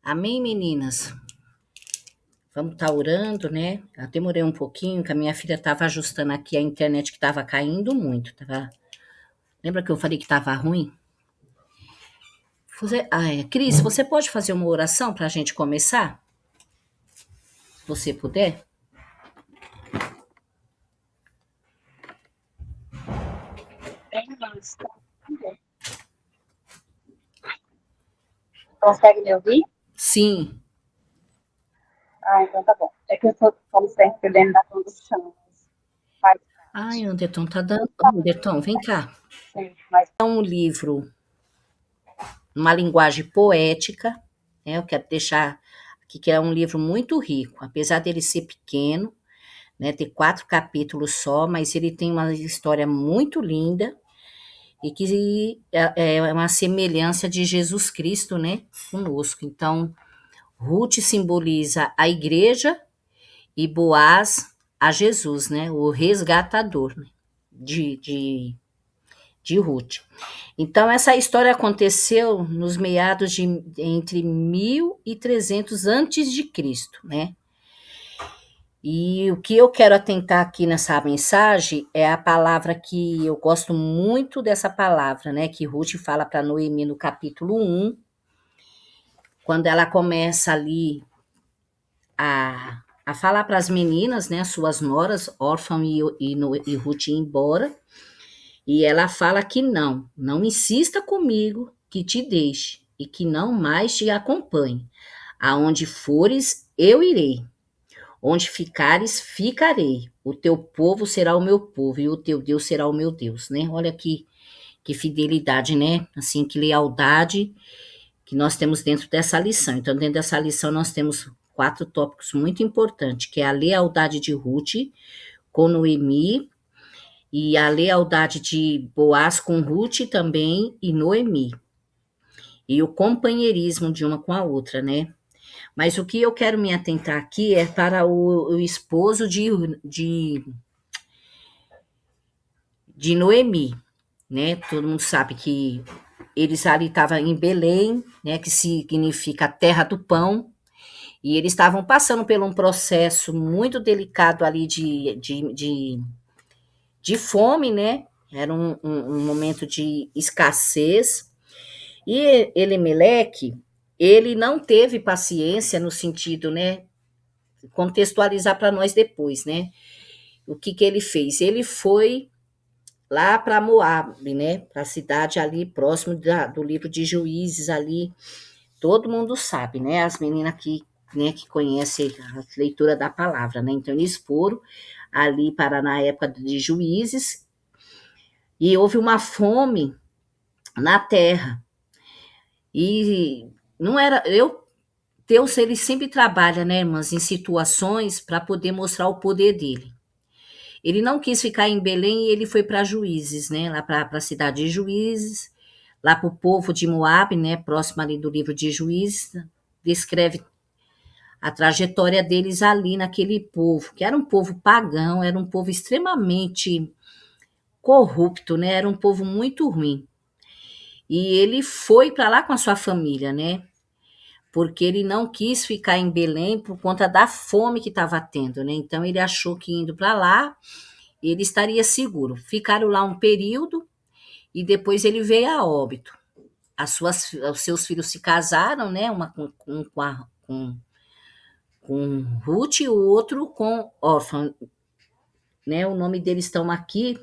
Amém, meninas? Vamos estar orando, né? Eu demorei um pouquinho, que a minha filha estava ajustando aqui a internet que estava caindo muito. Lembra que eu falei que estava ruim? Cris, você pode fazer uma oração para a gente começar? Se você puder? Consegue me ouvir? Sim. Então tá bom. É que eu tô, como sempre, dentro da condução. Faz Ai, parte. Anderton, tá dando. Anderton, vem cá. Sim, mas É um livro, uma linguagem poética, né? Eu quero deixar aqui que é um livro muito rico, apesar dele ser pequeno, né? Ter 4 capítulos só, mas ele tem uma história muito linda e que é uma semelhança de Jesus Cristo, né, conosco. Então, Ruth simboliza a igreja e Boaz a Jesus, né, o resgatador, né, de, de, de Ruth. Então, essa história aconteceu nos meados de entre 1300 antes de Cristo, né? E o que eu quero atentar aqui nessa mensagem é a palavra que eu gosto muito dessa palavra, né? Que Ruth fala para Noemi no capítulo 1, quando ela começa ali a falar para as meninas, né? Suas noras, órfã e Ruth ir embora. E ela fala que não insista comigo que te deixe e que não mais te acompanhe. Aonde fores, eu irei. Onde ficares, ficarei. O teu povo será o meu povo e o teu Deus será o meu Deus, né? Olha que fidelidade, né? Assim, que lealdade que nós temos dentro dessa lição. Então, dentro dessa lição, nós temos 4 tópicos muito importantes, que é a lealdade de Ruth com Noemi e a lealdade de Boaz com Ruth também e Noemi. E o companheirismo de uma com a outra, né? Mas o que eu quero me atentar aqui é para o esposo de Noemi, né? Todo mundo sabe que eles ali estavam em Belém, né? Que significa terra do pão, e eles estavam passando por um processo muito delicado ali de fome, né? Era um momento de escassez. E Elimeleque, ele não teve paciência no sentido, né? Contextualizar para nós depois, né? O que ele fez? Ele foi lá para Moabe, né? Para a cidade ali próximo do livro de Juízes ali. Todo mundo sabe, né? As meninas aqui, né, que conhecem a leitura da palavra, né? Então eles foram ali para na época de Juízes e houve uma fome na terra. E não era Deus, ele sempre trabalha, né, irmãs, em situações para poder mostrar o poder dele. Ele não quis ficar em Belém e ele foi para Juízes, né? Lá para a cidade de Juízes, lá para o povo de Moabe, né? Próximo ali do livro de Juízes, descreve a trajetória deles ali naquele povo, que era um povo pagão, era um povo extremamente corrupto, né? Era um povo muito ruim. E ele foi para lá com a sua família, né? Porque ele não quis ficar em Belém por conta da fome que estava tendo, né? Então ele achou que indo para lá ele estaria seguro. Ficaram lá um período e depois ele veio a óbito. Os seus filhos se casaram, né? Uma com Ruth e o outro com Órfã, né? O nome deles estão aqui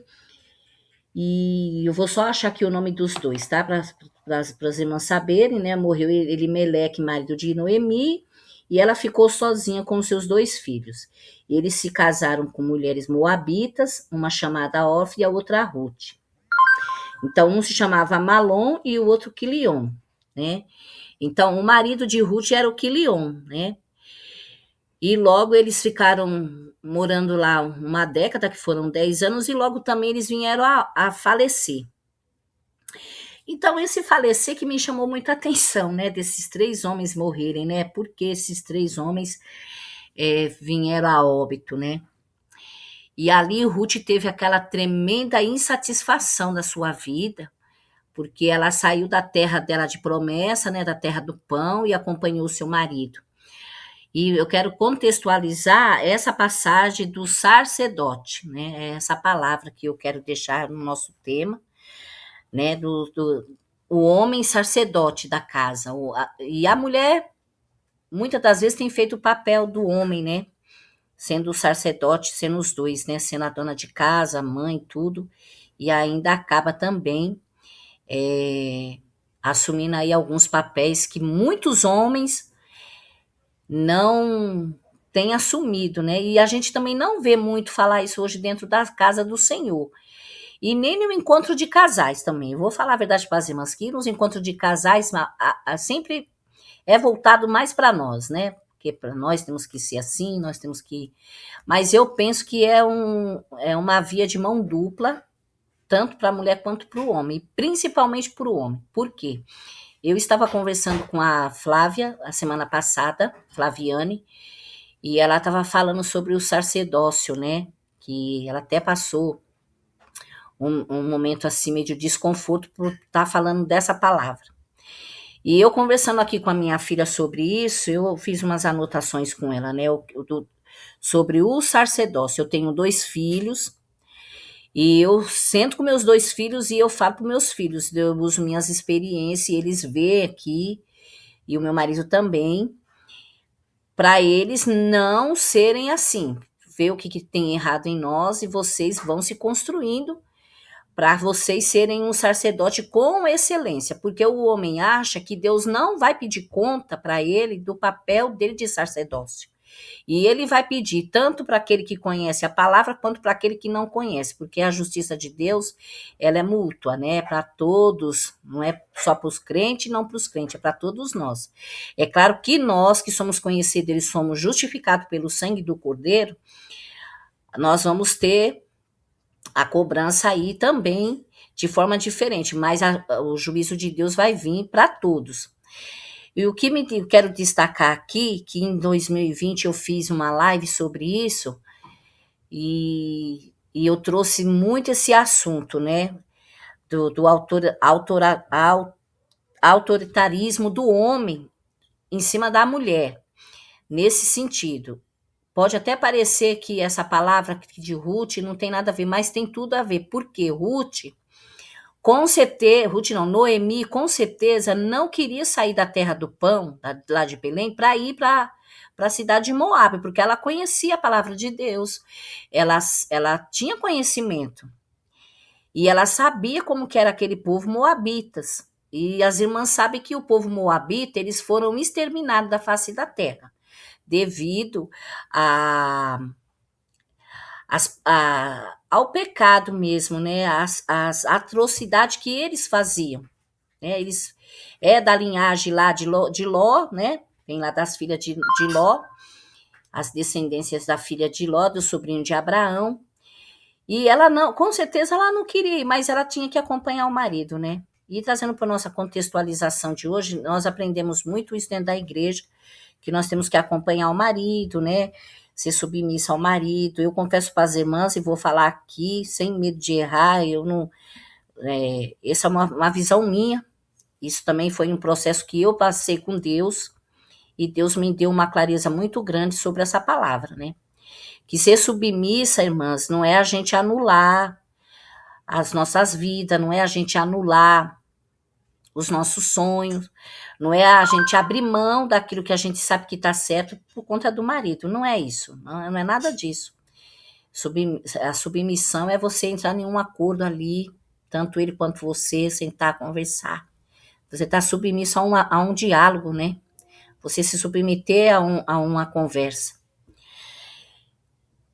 e eu vou só achar aqui o nome dos dois, tá? Para as irmãs saberem, né? Morreu Elimeleque, marido de Noemi, e ela ficou sozinha com seus 2 filhos. Eles se casaram com mulheres moabitas, uma chamada Orfa e a outra Ruth. Então, um se chamava Malom e o outro Quilion, né? Então, o marido de Ruth era o Quilion, né? E logo eles ficaram morando lá uma década, que foram 10 anos, e logo também eles vieram a falecer. Então, esse falecer que me chamou muita atenção, né? Desses 3 homens morrerem, né? Porque esses 3 homens vieram a óbito, né? E ali Ruth teve aquela tremenda insatisfação da sua vida, porque ela saiu da terra dela de promessa, né, da terra do pão, e acompanhou seu marido. E eu quero contextualizar essa passagem do sacerdote, né? É essa palavra que eu quero deixar no nosso tema, né? O homem sacerdote da casa. E a mulher, muitas das vezes, tem feito o papel do homem, né? Sendo o sacerdote, sendo os dois, né? Sendo a dona de casa, a mãe, tudo. E ainda acaba também assumindo aí alguns papéis que muitos homens não têm assumido, né? E a gente também não vê muito falar isso hoje dentro da casa do Senhor. E nem no encontro de casais também. Eu vou falar a verdade para as irmãs que nos encontros de casais sempre é voltado mais para nós, né? Porque para nós temos que ser assim, nós temos que. Mas eu penso que é uma via de mão dupla, tanto para a mulher quanto para o homem, e principalmente para o homem. Por quê? Eu estava conversando com a Flávia a semana passada, Flaviane, e ela estava falando sobre o sacerdócio, né? Que ela até passou um momento assim meio de desconforto por estar falando dessa palavra. E eu conversando aqui com a minha filha sobre isso, eu fiz umas anotações com ela, né? Sobre o sacerdócio. Eu tenho 2 filhos, e eu sento com meus 2 filhos e eu falo para meus filhos, eu uso minhas experiências, e eles vê aqui, e o meu marido também, para eles não serem assim. Ver o que tem errado em nós, e vocês vão se construindo para vocês serem um sacerdote com excelência, porque o homem acha que Deus não vai pedir conta para ele do papel dele de sacerdócio. E ele vai pedir tanto para aquele que conhece a palavra, quanto para aquele que não conhece, porque a justiça de Deus, ela é mútua, né? Para todos, não é só para os crentes, não para os crentes, é para todos nós. É claro que nós que somos conhecidos, somos justificados pelo sangue do Cordeiro, nós vamos ter a cobrança aí também de forma diferente, mas o juízo de Deus vai vir para todos. E o que eu quero destacar aqui, que em 2020 eu fiz uma live sobre isso, e eu trouxe muito esse assunto, né, do autoritarismo do homem em cima da mulher, nesse sentido. Pode até parecer que essa palavra de Ruth não tem nada a ver, mas tem tudo a ver. Porque Noemi, com certeza, não queria sair da terra do pão, lá de Belém, para ir para a cidade de Moabe, porque ela conhecia a palavra de Deus, ela tinha conhecimento, e ela sabia como que era aquele povo moabitas. E as irmãs sabem que o povo moabita, eles foram exterminados da face da terra, devido ao pecado mesmo, né? As atrocidades que eles faziam, né? Eles da linhagem lá de Ló, né? Vem lá das filhas de Ló, as descendências da filha de Ló, do sobrinho de Abraão. E ela não, com certeza ela não queria ir, mas ela tinha que acompanhar o marido, né? E trazendo para nossa contextualização de hoje, nós aprendemos muito isso dentro da igreja, que nós temos que acompanhar o marido, né? Ser submissa ao marido. Eu confesso para as irmãs, e vou falar aqui, sem medo de errar, eu não. Essa é uma visão minha. Isso também foi um processo que eu passei com Deus, e Deus me deu uma clareza muito grande sobre essa palavra, né? Que ser submissa, irmãs, não é a gente anular as nossas vidas, não é a gente anular os nossos sonhos, não é a gente abrir mão daquilo que a gente sabe que está certo por conta do marido, não é isso, não é nada disso. A submissão é você entrar em um acordo ali, tanto ele quanto você, sentar, conversar. Você está submisso a um diálogo, né? Você se submeter a uma conversa.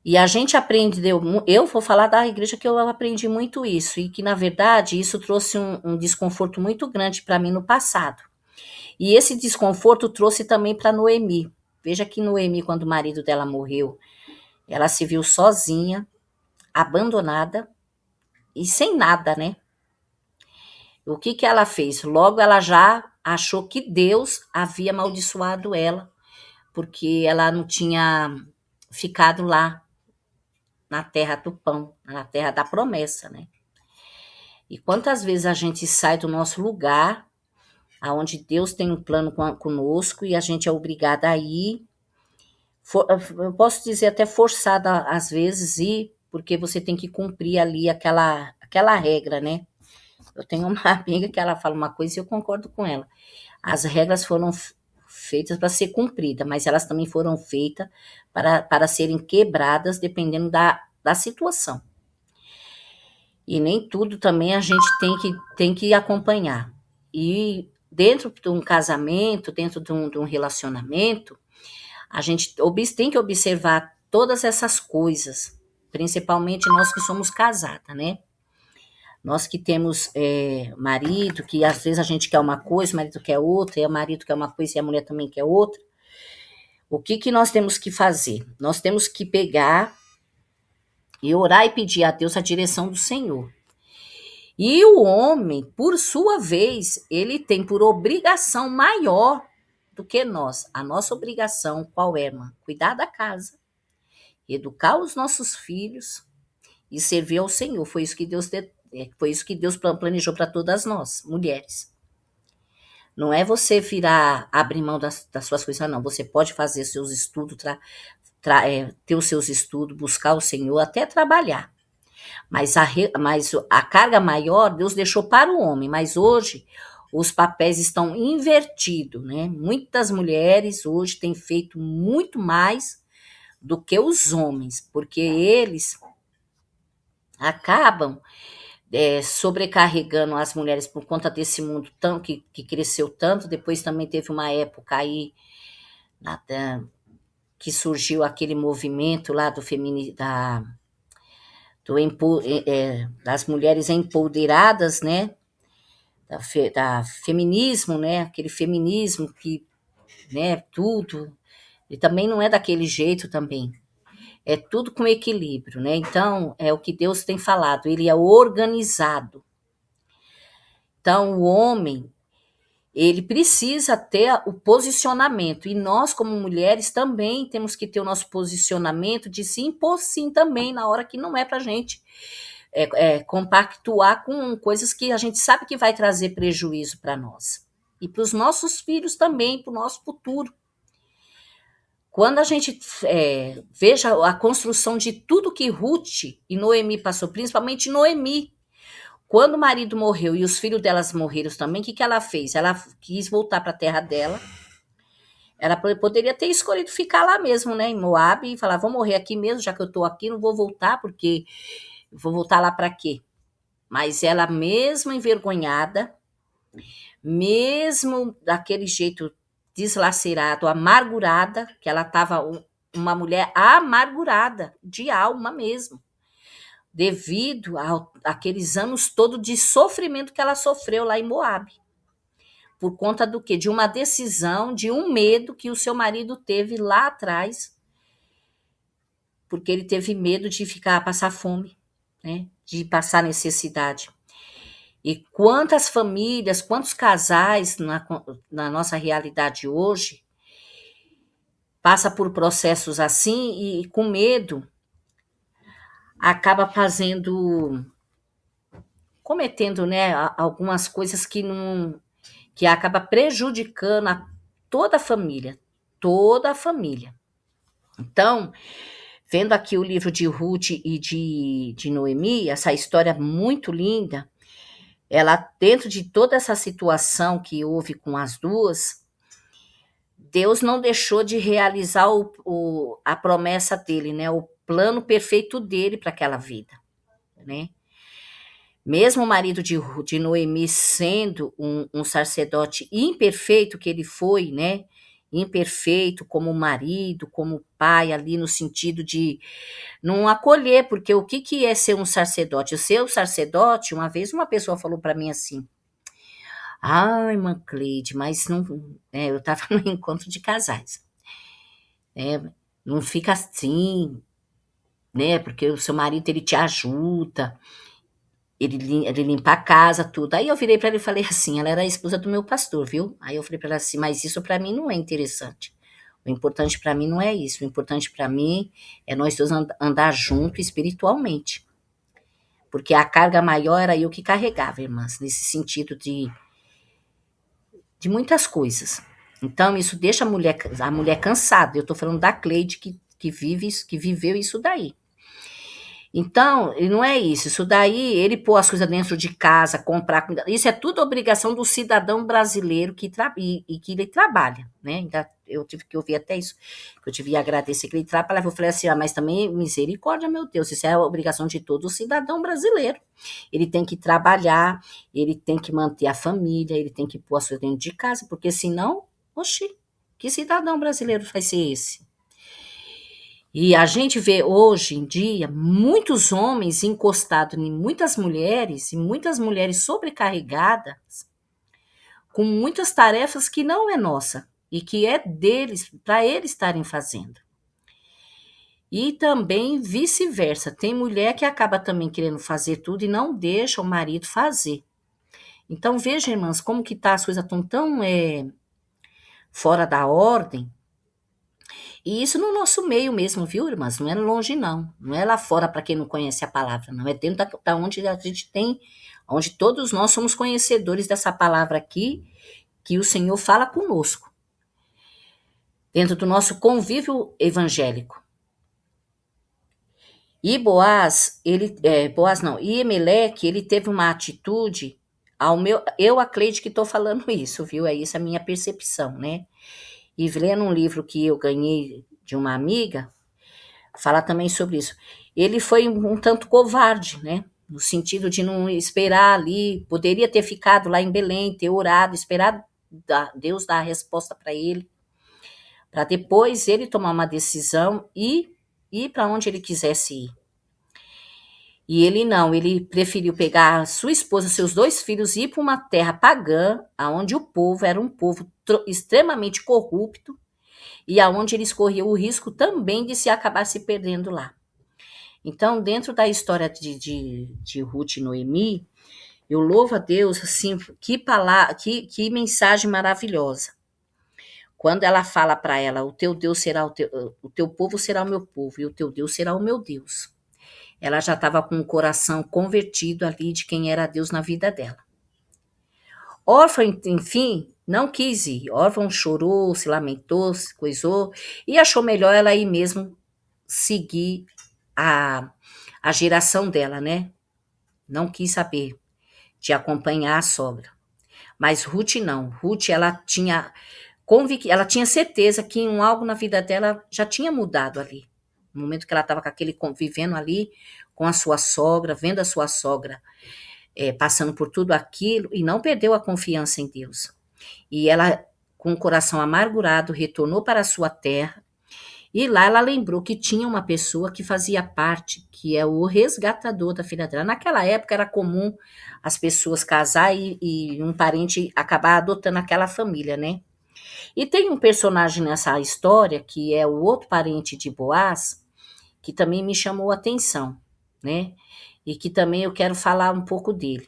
E a gente aprende, eu vou falar da igreja que eu aprendi muito isso, e que, na verdade, isso trouxe um desconforto muito grande para mim no passado. E esse desconforto trouxe também para Noemi. Veja que Noemi, quando o marido dela morreu, ela se viu sozinha, abandonada e sem nada, né? O que ela fez? Logo ela já achou que Deus havia amaldiçoado ela, porque ela não tinha ficado lá na terra do pão, na terra da promessa, né? E quantas vezes a gente sai do nosso lugar, aonde Deus tem um plano conosco e a gente é obrigada a ir, eu posso dizer até forçada às vezes ir, porque você tem que cumprir ali aquela regra, né? Eu tenho uma amiga que ela fala uma coisa e eu concordo com ela. As regras foram feitas para ser cumpridas, mas elas também foram feitas para serem quebradas dependendo da situação. E nem tudo também a gente tem que acompanhar. E dentro de um casamento, dentro de um relacionamento, a gente tem que observar todas essas coisas, principalmente nós que somos casadas, né? Nós que temos marido, que às vezes a gente quer uma coisa, o marido quer outra, e o marido quer uma coisa e a mulher também quer outra. O que nós temos que fazer? Nós temos que pegar e orar e pedir a Deus a direção do Senhor. E o homem, por sua vez, ele tem por obrigação maior do que nós. A nossa obrigação qual é, irmã? Cuidar da casa, educar os nossos filhos e servir ao Senhor. Foi isso que Deus planejou para todas nós, mulheres. Não é você abrir mão das suas coisas, não. Você pode fazer seus estudos, ter os seus estudos, buscar o Senhor, até trabalhar. Mas a carga maior Deus deixou para o homem. Mas hoje os papéis estão invertidos, né? Muitas mulheres hoje têm feito muito mais do que os homens, porque eles acabam sobrecarregando as mulheres por conta desse mundo tão que cresceu tanto. Depois também teve uma época aí que surgiu aquele movimento lá do das mulheres empoderadas, né? Da feminismo, né? Aquele feminismo que, né? Tudo. E também não é daquele jeito também. É tudo com equilíbrio, né? Então, é o que Deus tem falado, ele é organizado. Então, o homem, ele precisa ter o posicionamento, e nós, como mulheres, também temos que ter o nosso posicionamento de se impor sim também, na hora que não é pra gente compactuar com coisas que a gente sabe que vai trazer prejuízo para nós. E para os nossos filhos também, para o nosso futuro. Quando a gente veja a construção de tudo que Ruth e Noemi passou, principalmente Noemi, quando o marido morreu e os filhos delas morreram também, o que ela fez? Ela quis voltar para a terra dela. Ela poderia ter escolhido ficar lá mesmo, né, em Moab, e falar, vou morrer aqui mesmo, já que eu estou aqui, não vou voltar, porque vou voltar lá para quê? Mas ela, mesmo envergonhada, mesmo daquele jeito deslacerado, amargurada, que ela estava uma mulher amargurada, de alma mesmo, devido àqueles anos todos de sofrimento que ela sofreu lá em Moab. Por conta do quê? De uma decisão, de um medo que o seu marido teve lá atrás, porque ele teve medo de passar fome, né? De passar necessidade. E quantas famílias, quantos casais na nossa realidade hoje passa por processos assim e com medo acaba cometendo, né, algumas coisas que acaba prejudicando toda a família, toda a família. Então, vendo aqui o livro de Ruth e de Noemi, essa história muito linda, ela, dentro de toda essa situação que houve com as duas, Deus não deixou de realizar a promessa dele, né? O plano perfeito dele para aquela vida, né? Mesmo o marido de Noemi sendo um sacerdote imperfeito que ele foi, né? Imperfeito como marido, como pai, ali no sentido de não acolher, porque o que é ser um sacerdote? Ser um sacerdote, uma vez uma pessoa falou para mim assim, ai, irmã Cleide, mas não, eu estava no encontro de casais, não fica assim, né, porque o seu marido, ele te ajuda, ele limpa a casa, tudo. Aí eu virei para ele e falei assim, ela era a esposa do meu pastor, viu? Aí eu falei para ela assim, mas isso para mim não é interessante. O importante para mim não é isso. O importante para mim é nós dois andar juntos espiritualmente. porque a carga maior era eu que carregava, irmãs, nesse sentido de muitas coisas. Então, isso deixa a mulher cansada. Eu estou falando da Cleide que viveu isso daí. Então, não é isso. Isso daí, ele pôr as coisas dentro de casa, comprar comida, isso é tudo obrigação do cidadão brasileiro que que ele trabalha, né? Ainda eu tive que ouvir até isso, eu tive que agradecer que ele trabalha. Eu falei assim, mas também misericórdia, meu Deus, isso é a obrigação de todo cidadão brasileiro. Ele tem que trabalhar, ele tem que manter a família, ele tem que pôr as coisas dentro de casa, porque senão, oxi, que cidadão brasileiro vai ser esse? E a gente vê hoje em dia muitos homens encostados em muitas mulheres, e muitas mulheres sobrecarregadas, com muitas tarefas que não é nossa, e que é deles, para eles estarem fazendo. E também vice-versa, tem mulher que acaba também querendo fazer tudo e não deixa o marido fazer. Então veja, irmãs, como que tá, as coisas estão tão fora da ordem. E isso no nosso meio mesmo, viu, irmãs? Não é longe, não. Não é lá fora para quem não conhece a palavra, não. É dentro da onde a gente tem, onde todos nós somos conhecedores dessa palavra aqui, que o Senhor fala conosco. Dentro do nosso convívio evangélico. E Boaz, e Emeleque, ele teve uma atitude, eu, a Cleide, que estou falando isso, viu? É isso a minha percepção, né? E lendo um livro que eu ganhei de uma amiga, fala também sobre isso. Ele foi um tanto covarde, né? No sentido de não esperar ali, poderia ter ficado lá em Belém, ter orado, esperado Deus dar a resposta para ele, para depois ele tomar uma decisão e ir para onde ele quisesse ir. E ele não, ele preferiu pegar sua esposa, seus 2 filhos e ir para uma terra pagã, aonde o povo era um povo extremamente corrupto, e aonde eles corriam o risco também de se acabar se perdendo lá. Então, dentro da história de Ruth e Noemi, eu louvo a Deus, assim, que mensagem maravilhosa. Quando ela fala para ela, o teu Deus será o teu povo será o meu povo, e o teu Deus será o meu Deus. Ela já estava com o coração convertido ali de quem era Deus na vida dela. Órfã, enfim, não quis ir. Órfã chorou, se lamentou, se coisou, e achou melhor ela ir mesmo seguir a geração dela, né? Não quis saber de acompanhar a sogra. Mas Ruth não. Ruth, ela tinha certeza que algo na vida dela já tinha mudado ali. No momento que ela estava vivendo ali com a sua sogra, vendo a sua sogra passando por tudo aquilo, e não perdeu a confiança em Deus. E ela, com o coração amargurado, retornou para a sua terra, e lá ela lembrou que tinha uma pessoa que fazia parte, que é o resgatador da filha dela. Naquela época era comum as pessoas casar e um parente acabar adotando aquela família, né? E tem um personagem nessa história, que é o outro parente de Boaz, que também me chamou a atenção, né? E que também eu quero falar um pouco dele.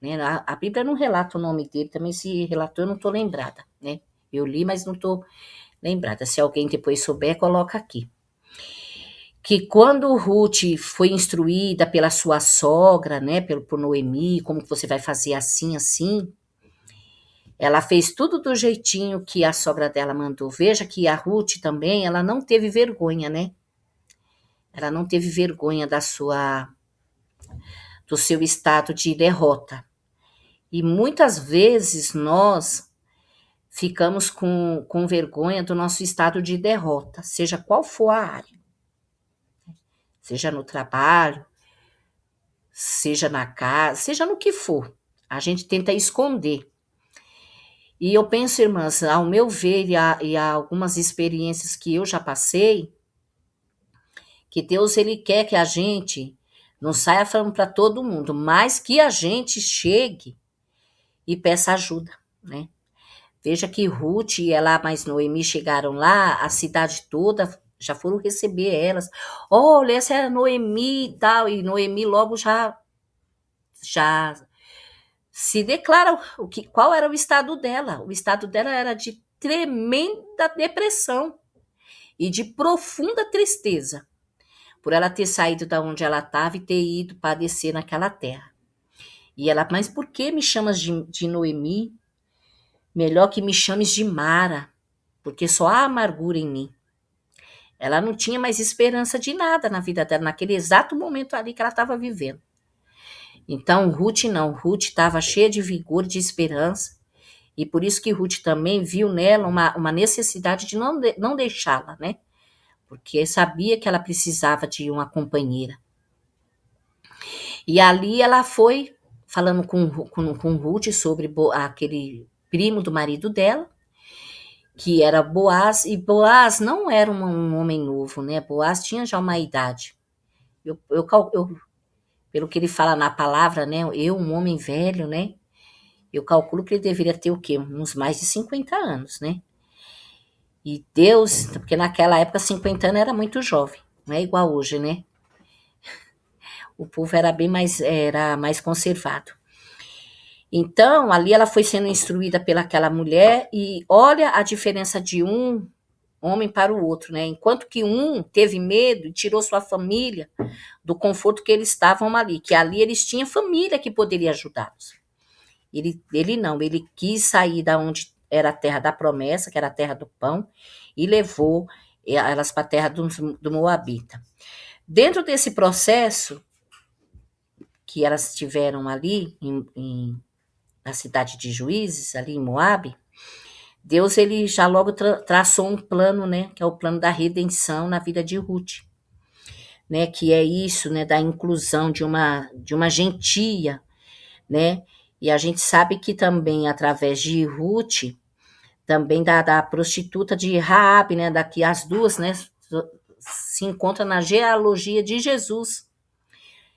Né? A Bíblia não relata o nome dele, também se relatou, eu não estou lembrada, né? Eu li, mas não estou lembrada. Se alguém depois souber, coloca aqui. Que quando Ruth foi instruída pela sua sogra, né, por Noemi, como que você vai fazer assim, assim, ela fez tudo do jeitinho que a sogra dela mandou. Veja que a Ruth também, ela não teve vergonha, né? Ela não teve vergonha do seu estado de derrota. E muitas vezes nós ficamos com vergonha do nosso estado de derrota, seja qual for a área. Seja no trabalho, seja na casa, seja no que for. A gente tenta esconder. E eu penso, irmãs, ao meu ver e a algumas experiências que eu já passei, que Deus, ele quer que a gente não saia falando para todo mundo, mas que a gente chegue e peça ajuda, né? Veja que Ruth e ela mais Noemi chegaram lá, a cidade toda já foram receber elas. Olha, essa é a Noemi e tal. E Noemi logo já se declara qual era o estado dela. O estado dela era de tremenda depressão e de profunda tristeza. por ela ter saído da onde ela estava e ter ido padecer naquela terra. E ela, mas por que me chamas de Noemi? Melhor que me chames de Mara, porque só há amargura em mim. Ela não tinha mais esperança de nada na vida dela, naquele exato momento ali que ela estava vivendo. Então, Ruth não. Ruth estava cheia de vigor, de esperança. E por isso que Ruth também viu nela uma necessidade de não deixá-la, né? Porque sabia que ela precisava de uma companheira. E ali ela foi falando com Ruth sobre aquele primo do marido dela, que era Boaz, e Boaz não era um homem novo, né? Boaz tinha já uma idade. Pelo que ele fala na palavra, né? Um homem velho, né? Eu calculo que ele deveria ter o quê? Uns mais de 50 anos, né? E Deus, porque naquela época 50 anos era muito jovem, não é igual hoje, né? O povo era mais conservado. Então, ali ela foi sendo instruída pelaquela mulher e olha a diferença de um homem para o outro, né? Enquanto que um teve medo e tirou sua família do conforto que eles estavam ali, que ali eles tinham família que poderia ajudá-los. Ele não, ele quis sair da onde era a terra da promessa, que era a terra do pão, e levou elas para a terra do Moabita. Dentro desse processo que elas tiveram ali na cidade de Juízes, ali em Moabe, Deus ele já logo traçou um plano, né, que é o plano da redenção na vida de Ruth, né, que é isso, né, da inclusão de uma gentia, né, e a gente sabe que também através de Ruth, também da prostituta de Raabe, né, daqui as duas, né, se encontra na genealogia de Jesus,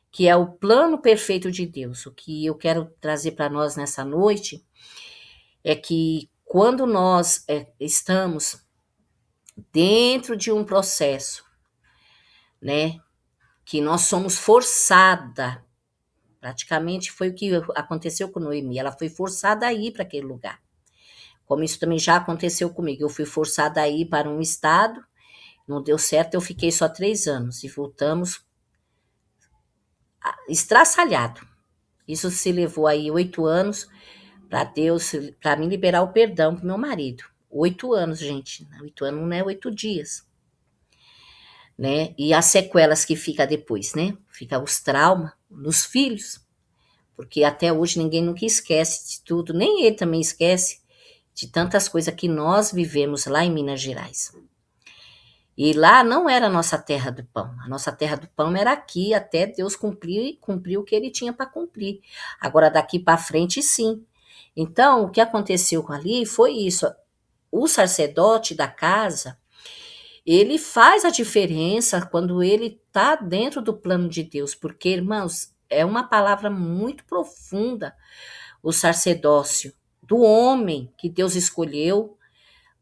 que é o plano perfeito de Deus. O que eu quero trazer para nós nessa noite é que quando nós estamos dentro de um processo, né, que nós somos forçada, praticamente foi o que aconteceu com Noemi, ela foi forçada a ir para aquele lugar. Como isso também já aconteceu comigo, eu fui forçada a ir para um estado, não deu certo, eu fiquei só 3 anos e voltamos estraçalhado. Isso se levou aí 8 anos para Deus, para mim liberar o perdão pro meu marido. 8 anos, gente. 8 anos não é 8 dias. Né? E as sequelas que fica depois, né? Fica os traumas nos filhos. Porque até hoje ninguém nunca esquece de tudo, nem ele também esquece de tantas coisas que nós vivemos lá em Minas Gerais. E lá não era a nossa terra do pão. A nossa terra do pão era aqui, até Deus cumprir o que ele tinha para cumprir. Agora, daqui para frente, sim. Então, o que aconteceu ali foi isso. O sacerdote da casa, ele faz a diferença quando ele está dentro do plano de Deus. Porque, irmãos, é uma palavra muito profunda, o sacerdócio do homem que Deus escolheu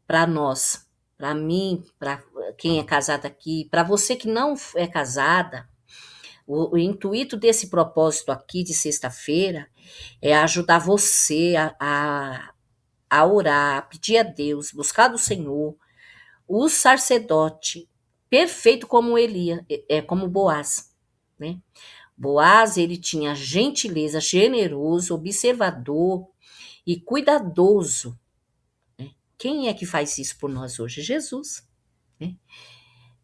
para nós. Para mim, para quem é casado aqui, para você que não é casada, o intuito desse propósito aqui de sexta-feira é ajudar você a orar, a pedir a Deus, buscar do Senhor, o sacerdote perfeito como Elias, como Boaz, né? Boaz, ele tinha gentileza, generoso, observador e cuidadoso. Quem é que faz isso por nós hoje? Jesus. Né?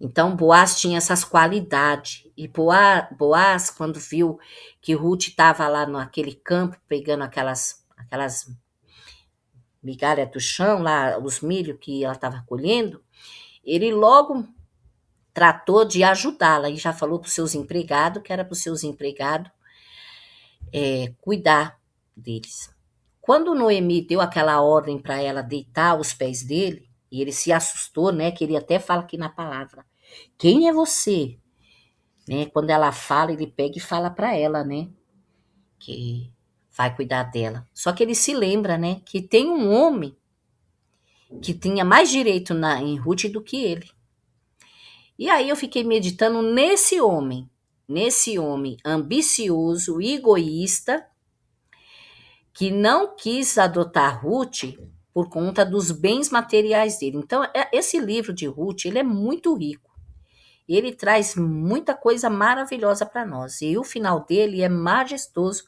Então, Boaz tinha essas qualidades. E Boaz, quando viu que Ruth estava lá naquele campo, pegando aquelas migalhas do chão, lá, os milho que ela estava colhendo, ele logo tratou de ajudá-la e já falou para os seus empregados, que era para os seus empregados cuidar deles. Quando Noemi deu aquela ordem para ela deitar aos pés dele, e ele se assustou, né? Que ele até fala aqui na palavra: quem é você? Né? Quando ela fala, ele pega e fala para ela, né? Que vai cuidar dela. Só que ele se lembra, né? Que tem um homem que tinha mais direito em Ruth do que ele. E aí eu fiquei meditando nesse homem ambicioso, egoísta, que não quis adotar Ruth por conta dos bens materiais dele. Então, esse livro de Ruth, ele é muito rico. Ele traz muita coisa maravilhosa para nós. E o final dele é majestoso,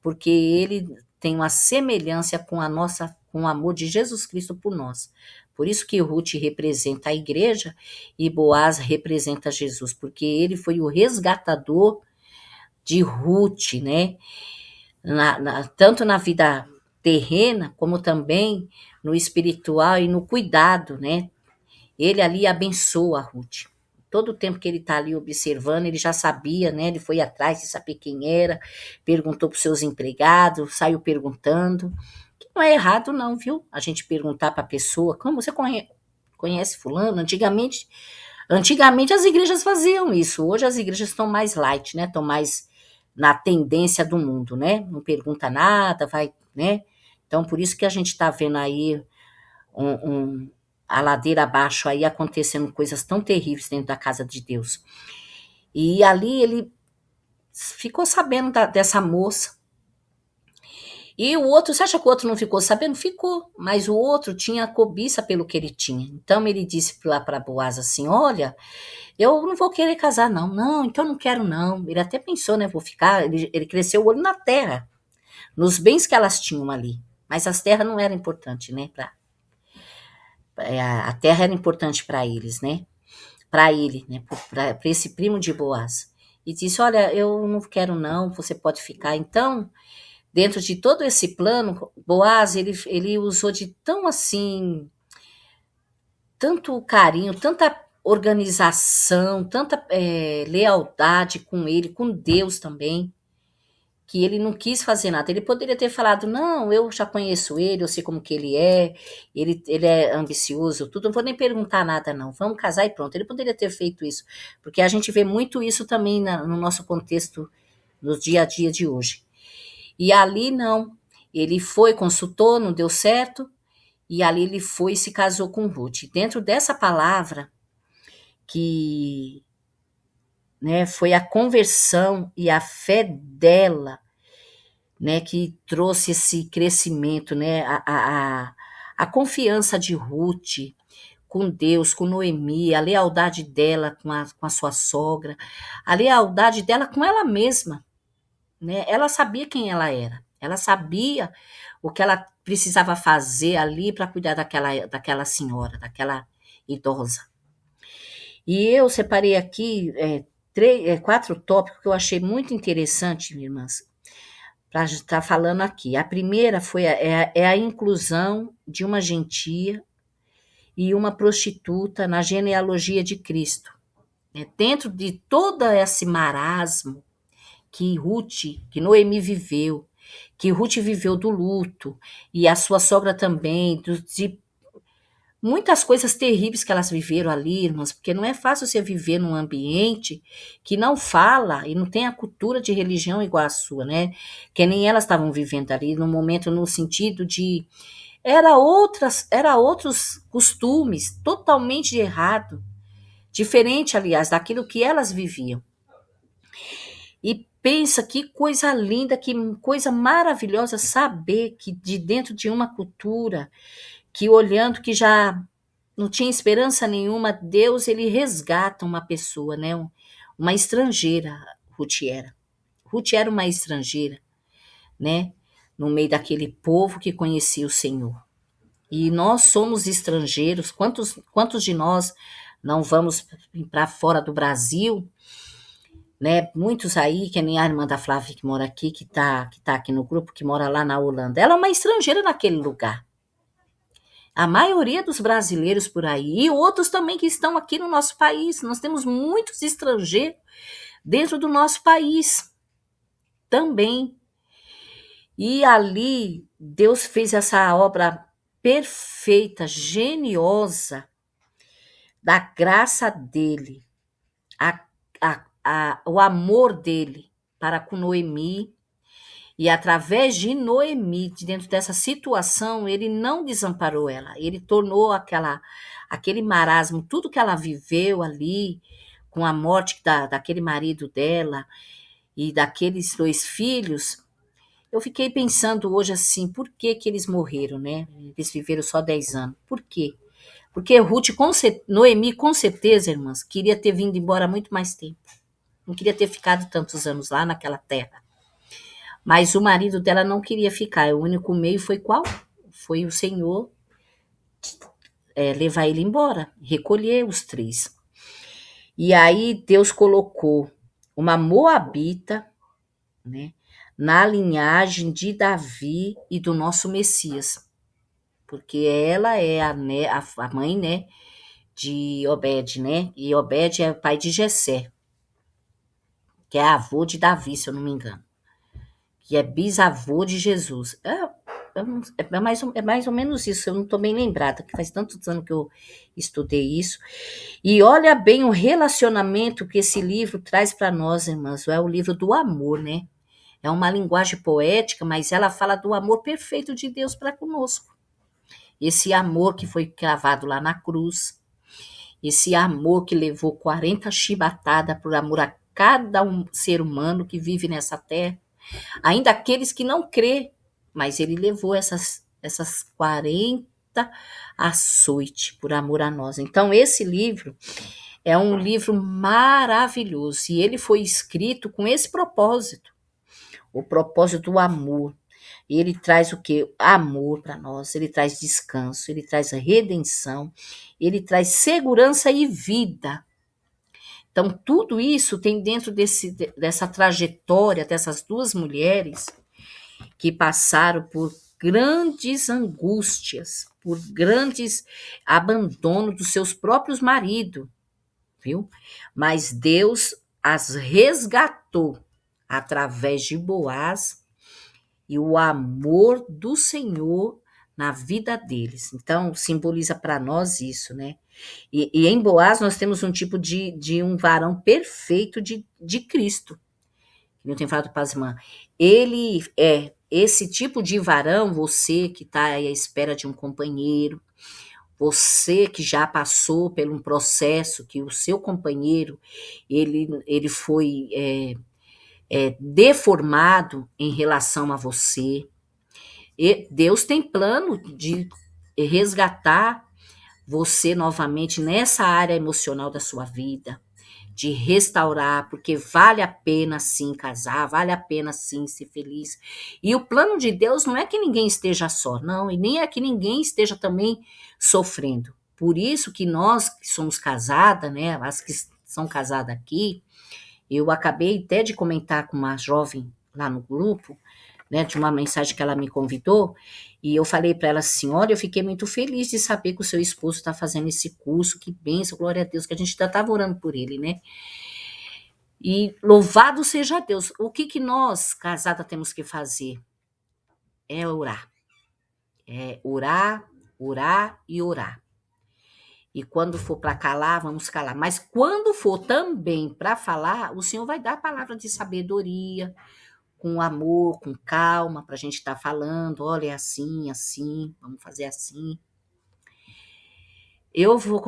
porque ele tem uma semelhança com o amor de Jesus Cristo por nós. Por isso que Ruth representa a igreja e Boaz representa Jesus, porque ele foi o resgatador de Ruth, né? Tanto na vida terrena, como também no espiritual e no cuidado, né? Ele ali abençoa a Ruth. Todo o tempo que ele está ali observando, ele já sabia, né? Ele foi atrás de saber quem era, perguntou para os seus empregados, saiu perguntando. Que não é errado, não, viu? A gente perguntar para a pessoa, como você conhece fulano? Antigamente as igrejas faziam isso. Hoje as igrejas estão mais light, né? Estão mais na tendência do mundo, né? Não pergunta nada, vai, né? Então, por isso que a gente está vendo aí a ladeira abaixo aí acontecendo coisas tão terríveis dentro da casa de Deus. E ali ele ficou sabendo dessa moça. E o outro, você acha que o outro não ficou sabendo? Ficou, mas o outro tinha cobiça pelo que ele tinha. Então ele disse lá para Boaz assim: olha, eu não vou querer casar, não. Não, então não quero, não. Ele até pensou, né? Vou ficar. Ele cresceu o olho na terra, nos bens que elas tinham ali. Mas as terras não eram importantes, né? A terra era importante para eles, né? Para ele, né? Para esse primo de Boaz. E disse: olha, eu não quero, não. Você pode ficar. Então, dentro de todo esse plano, Boaz, ele usou de tão assim, tanto carinho, tanta organização, tanta lealdade com ele, com Deus também, que ele não quis fazer nada. Ele poderia ter falado: não, eu já conheço ele, eu sei como que ele é ambicioso, tudo, não vou nem perguntar nada, não, vamos casar e pronto. Ele poderia ter feito isso, porque a gente vê muito isso também no nosso contexto, no dia a dia de hoje. E ali não, ele foi, consultou, não deu certo, e ali ele foi e se casou com Ruth. Dentro dessa palavra, que, né, foi a conversão e a fé dela, né, que trouxe esse crescimento, né, a confiança de Ruth com Deus, com Noemi, a lealdade dela com a sua sogra, a lealdade dela com ela mesma, né? Ela sabia quem ela era, ela sabia o que ela precisava fazer ali para cuidar daquela senhora, daquela idosa. E eu separei aqui quatro tópicos que eu achei muito interessante, minhas irmãs, para estar falando aqui. A primeira é a inclusão de uma gentia e uma prostituta na genealogia de Cristo. Dentro de todo esse marasmo que Noemi viveu, que Ruth viveu do luto, e a sua sogra também, de muitas coisas terríveis que elas viveram ali, irmãs, porque não é fácil você viver num ambiente que não fala e não tem a cultura de religião igual a sua, né? Que nem elas estavam vivendo ali, no momento, no sentido de era outros costumes, totalmente errado, diferente, aliás, daquilo que elas viviam. E pensa que coisa linda, que coisa maravilhosa saber que de dentro de uma cultura, que olhando que já não tinha esperança nenhuma, Deus ele resgata uma pessoa, né? Uma estrangeira, Ruth era. Ruth era uma estrangeira, né? No meio daquele povo que conhecia o Senhor. E nós somos estrangeiros. Quantos de nós não vamos para fora do Brasil, né? Muitos aí, que nem a irmã da Flávia que mora aqui, que tá aqui no grupo, que mora lá na Holanda. Ela é uma estrangeira naquele lugar. A maioria dos brasileiros por aí, e outros também que estão aqui no nosso país. Nós temos muitos estrangeiros dentro do nosso país também. E ali, Deus fez essa obra perfeita, geniosa, da graça dele, o amor dele para com Noemi. E através de Noemi, dentro dessa situação, ele não desamparou ela. Ele tornou aquele marasmo, tudo que ela viveu ali, com a morte daquele marido dela e daqueles 2 filhos. Eu fiquei pensando hoje assim, por que que eles morreram, né? Eles viveram só 10 anos. Por quê? Porque Noemi, com certeza, irmãs, queria ter vindo embora há muito mais tempo. Não queria ter ficado tantos anos lá naquela terra. Mas o marido dela não queria ficar. O único meio foi qual? Foi o Senhor levar ele embora, recolher os 3. E aí Deus colocou uma moabita, né, na linhagem de Davi e do nosso Messias. Porque ela é a mãe, né, de Obed, né? E Obed é pai de Jessé, que é avô de Davi, se eu não me engano. Que é bisavô de Jesus. É mais ou menos isso, eu não estou bem lembrada, que faz tantos anos que eu estudei isso. E olha bem o relacionamento que esse livro traz para nós, irmãs. É o livro do amor, né? É uma linguagem poética, mas ela fala do amor perfeito de Deus para conosco. Esse amor que foi cravado lá na cruz, esse amor que levou 40 chibatadas por amor a cada ser humano que vive nessa terra, ainda aqueles que não crê, mas ele levou essas 40 açoite por amor a nós. Então esse livro é um livro maravilhoso e ele foi escrito com esse propósito, o propósito do amor. E ele traz o quê? Amor para nós, ele traz descanso, ele traz redenção, ele traz segurança e vida. Então, tudo isso tem dentro dessa trajetória dessas 2 mulheres que passaram por grandes angústias, por grandes abandono dos seus próprios maridos, viu? Mas Deus as resgatou através de Boaz e o amor do Senhor na vida deles. Então, simboliza para nós isso, né? E em Boaz nós temos um tipo de um varão perfeito de Cristo. Eu tenho falado para as irmãs. Ele é esse tipo de varão, você que está à espera de um companheiro, você que já passou por um processo que o seu companheiro ele foi deformado em relação a você. E Deus tem plano de resgatar você novamente nessa área emocional da sua vida, de restaurar, porque vale a pena sim casar, vale a pena sim ser feliz. E o plano de Deus não é que ninguém esteja só, não, e nem é que ninguém esteja também sofrendo. Por isso que nós que somos casadas, né, as que são casadas aqui, eu acabei até de comentar com uma jovem lá no grupo, né, de uma mensagem que ela me convidou, e eu falei para ela assim, olha, eu fiquei muito feliz de saber que o seu esposo está fazendo esse curso, que bênção, glória a Deus, que a gente já estava orando por ele, né? E louvado seja Deus. O que nós, casada, temos que fazer? É orar. É orar, orar e orar. E quando for para calar, vamos calar. Mas quando for também para falar, o Senhor vai dar a palavra de sabedoria, com amor, com calma, para a gente estar falando, olha, é assim, assim, vamos fazer assim. Eu vou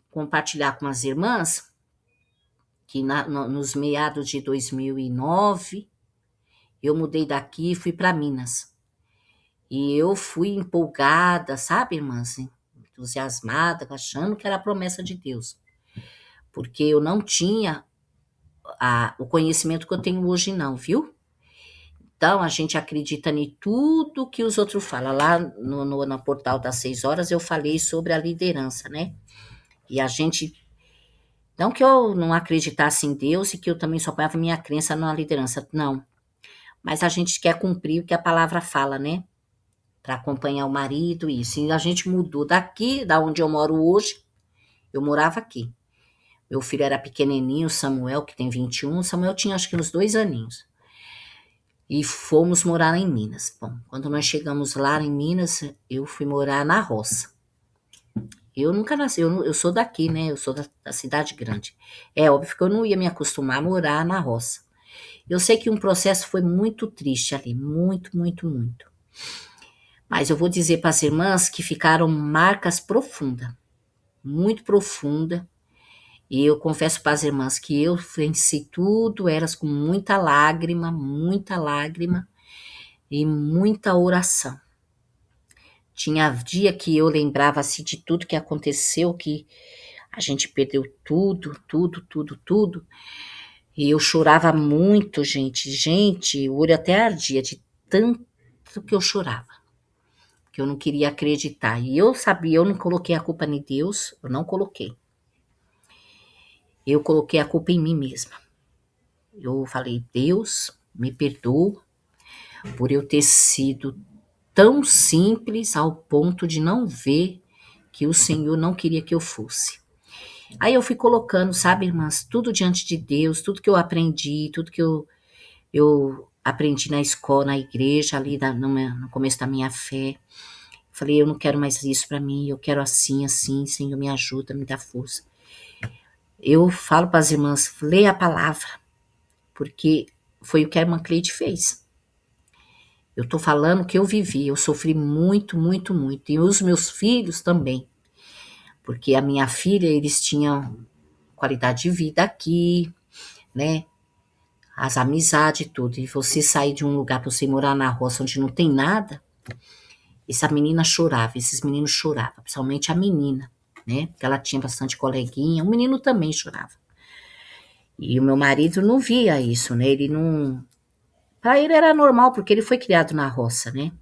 compartilhar com as irmãs que nos meados de 2009, eu mudei daqui e fui para Minas. E eu fui empolgada, sabe, irmãs? Entusiasmada, achando que era a promessa de Deus. Porque eu não tinha o conhecimento que eu tenho hoje não, viu? Então, a gente acredita em tudo que os outros falam. Lá no portal das 6 horas, eu falei sobre a liderança, né? E a gente... Não que eu não acreditasse em Deus e que eu também só ponhava minha crença na liderança, não. Mas a gente quer cumprir o que a palavra fala, né? Para acompanhar o marido, isso. E a gente mudou daqui, da onde eu moro hoje, eu morava aqui. Meu filho era pequenininho, Samuel, que tem 21, Samuel tinha acho que uns 2 aninhos. E fomos morar em Minas. Bom, quando nós chegamos lá em Minas, eu fui morar na roça. Eu nunca nasci, eu sou daqui, né? Eu sou da cidade grande. É óbvio que eu não ia me acostumar a morar na roça. Eu sei que um processo foi muito triste ali, muito, muito, muito. Mas eu vou dizer para as irmãs que ficaram marcas profundas, muito profundas. E eu confesso para as irmãs que eu venci tudo, elas com muita lágrima e muita oração. Tinha dia que eu lembrava assim de tudo que aconteceu, que a gente perdeu tudo, tudo, tudo, tudo. E eu chorava muito, gente. Gente, o olho até ardia de tanto que eu chorava. Que eu não queria acreditar. E eu sabia, eu não coloquei a culpa em Deus, eu não coloquei. Eu coloquei a culpa em mim mesma. Eu falei, Deus, me perdoa por eu ter sido tão simples ao ponto de não ver que o Senhor não queria que eu fosse. Aí eu fui colocando, sabe, irmãs, tudo diante de Deus, tudo que eu aprendi, tudo que eu aprendi na escola, na igreja, ali no começo da minha fé. Falei, eu não quero mais isso para mim, eu quero assim, assim, Senhor, me ajuda, me dá força. Eu falo para as irmãs, leia a palavra, porque foi o que a irmã Cleide fez. Eu tô falando que eu vivi, eu sofri muito, muito, muito. E os meus filhos também. Porque a minha filha, eles tinham qualidade de vida aqui, né? As amizades e tudo. E você sair de um lugar para você morar na roça onde não tem nada, essa menina chorava, esses meninos choravam, principalmente a menina, né? Porque ela tinha bastante coleguinha, o menino também chorava. E o meu marido não via isso, né? Ele não. Para ele era normal, porque ele foi criado na roça, né?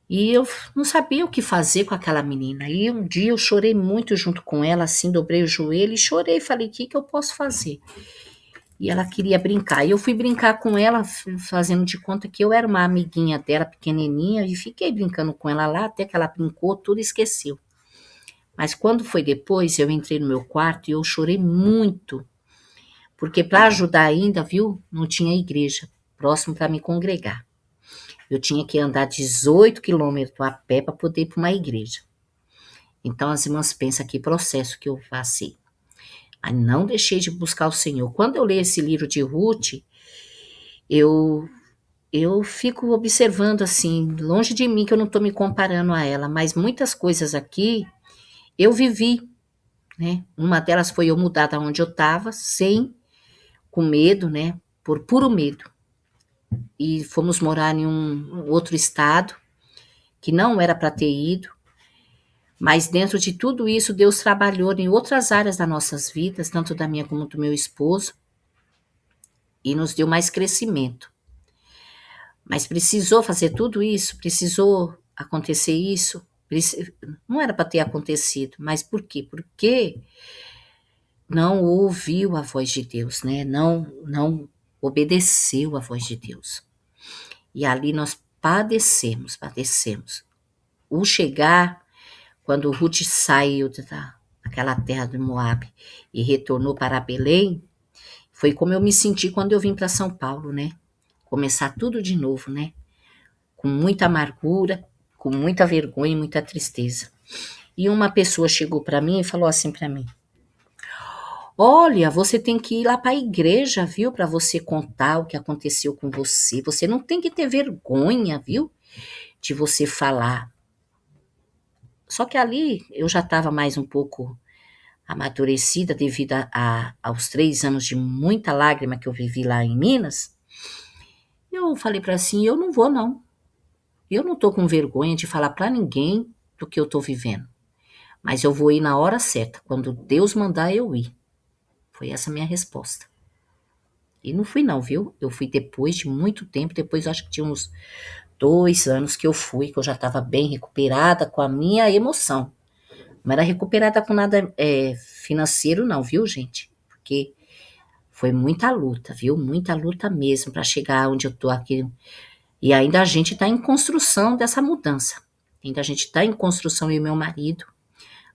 E eu não sabia o que fazer com aquela menina. E um dia eu chorei muito junto com ela, assim, dobrei o joelho e chorei. Falei, o que eu posso fazer? E ela queria brincar. E eu fui brincar com ela, fazendo de conta que eu era uma amiguinha dela, pequenininha, e fiquei brincando com ela lá, até que ela brincou, tudo esqueceu. Mas quando foi depois, eu entrei no meu quarto e eu chorei muito. Porque para ajudar ainda, viu, não tinha igreja próximo para me congregar. Eu tinha que andar 18 quilômetros a pé para poder ir para uma igreja. Então as irmãs pensam que processo que eu passei. Aí não deixei de buscar o Senhor. Quando eu leio esse livro de Ruth, eu eu fico observando assim, longe de mim que eu não estou me comparando a ela, mas muitas coisas aqui eu vivi, né? Uma delas foi eu mudar da onde eu estava, com medo, né? Por puro medo. E fomos morar em um outro estado, que não era para ter ido, mas dentro de tudo isso, Deus trabalhou em outras áreas das nossas vidas, tanto da minha como do meu esposo, e nos deu mais crescimento. Mas precisou fazer tudo isso, precisou acontecer isso, não era para ter acontecido, mas por quê? Porque não ouviu a voz de Deus, né? Não obedeceu a voz de Deus. E ali nós padecemos. O chegar, quando Ruth saiu daquela terra do Moabe e retornou para Belém, foi como eu me senti quando eu vim para São Paulo, né? Começar tudo de novo, né? Com muita amargura, com muita vergonha e muita tristeza. E uma pessoa chegou para mim e falou assim para mim: olha, você tem que ir lá para a igreja, viu? Para você contar o que aconteceu com você. Você não tem que ter vergonha, viu? De você falar. Só que ali eu já estava mais um pouco amadurecida devido aos 3 anos de muita lágrima que eu vivi lá em Minas. Eu falei para assim, eu não vou não. Eu não tô com vergonha de falar para ninguém do que eu tô vivendo. Mas eu vou ir na hora certa. Quando Deus mandar eu ir. Foi essa a minha resposta. E não fui não, viu? Eu fui depois de muito tempo. Depois acho que tinha uns 2 anos que eu fui. Que eu já estava bem recuperada com a minha emoção. Não era recuperada com nada financeiro não, viu, gente? Porque foi muita luta, viu? Muita luta mesmo para chegar onde eu tô aqui. E ainda a gente está em construção dessa mudança. Ainda a gente está em construção, eu e meu marido.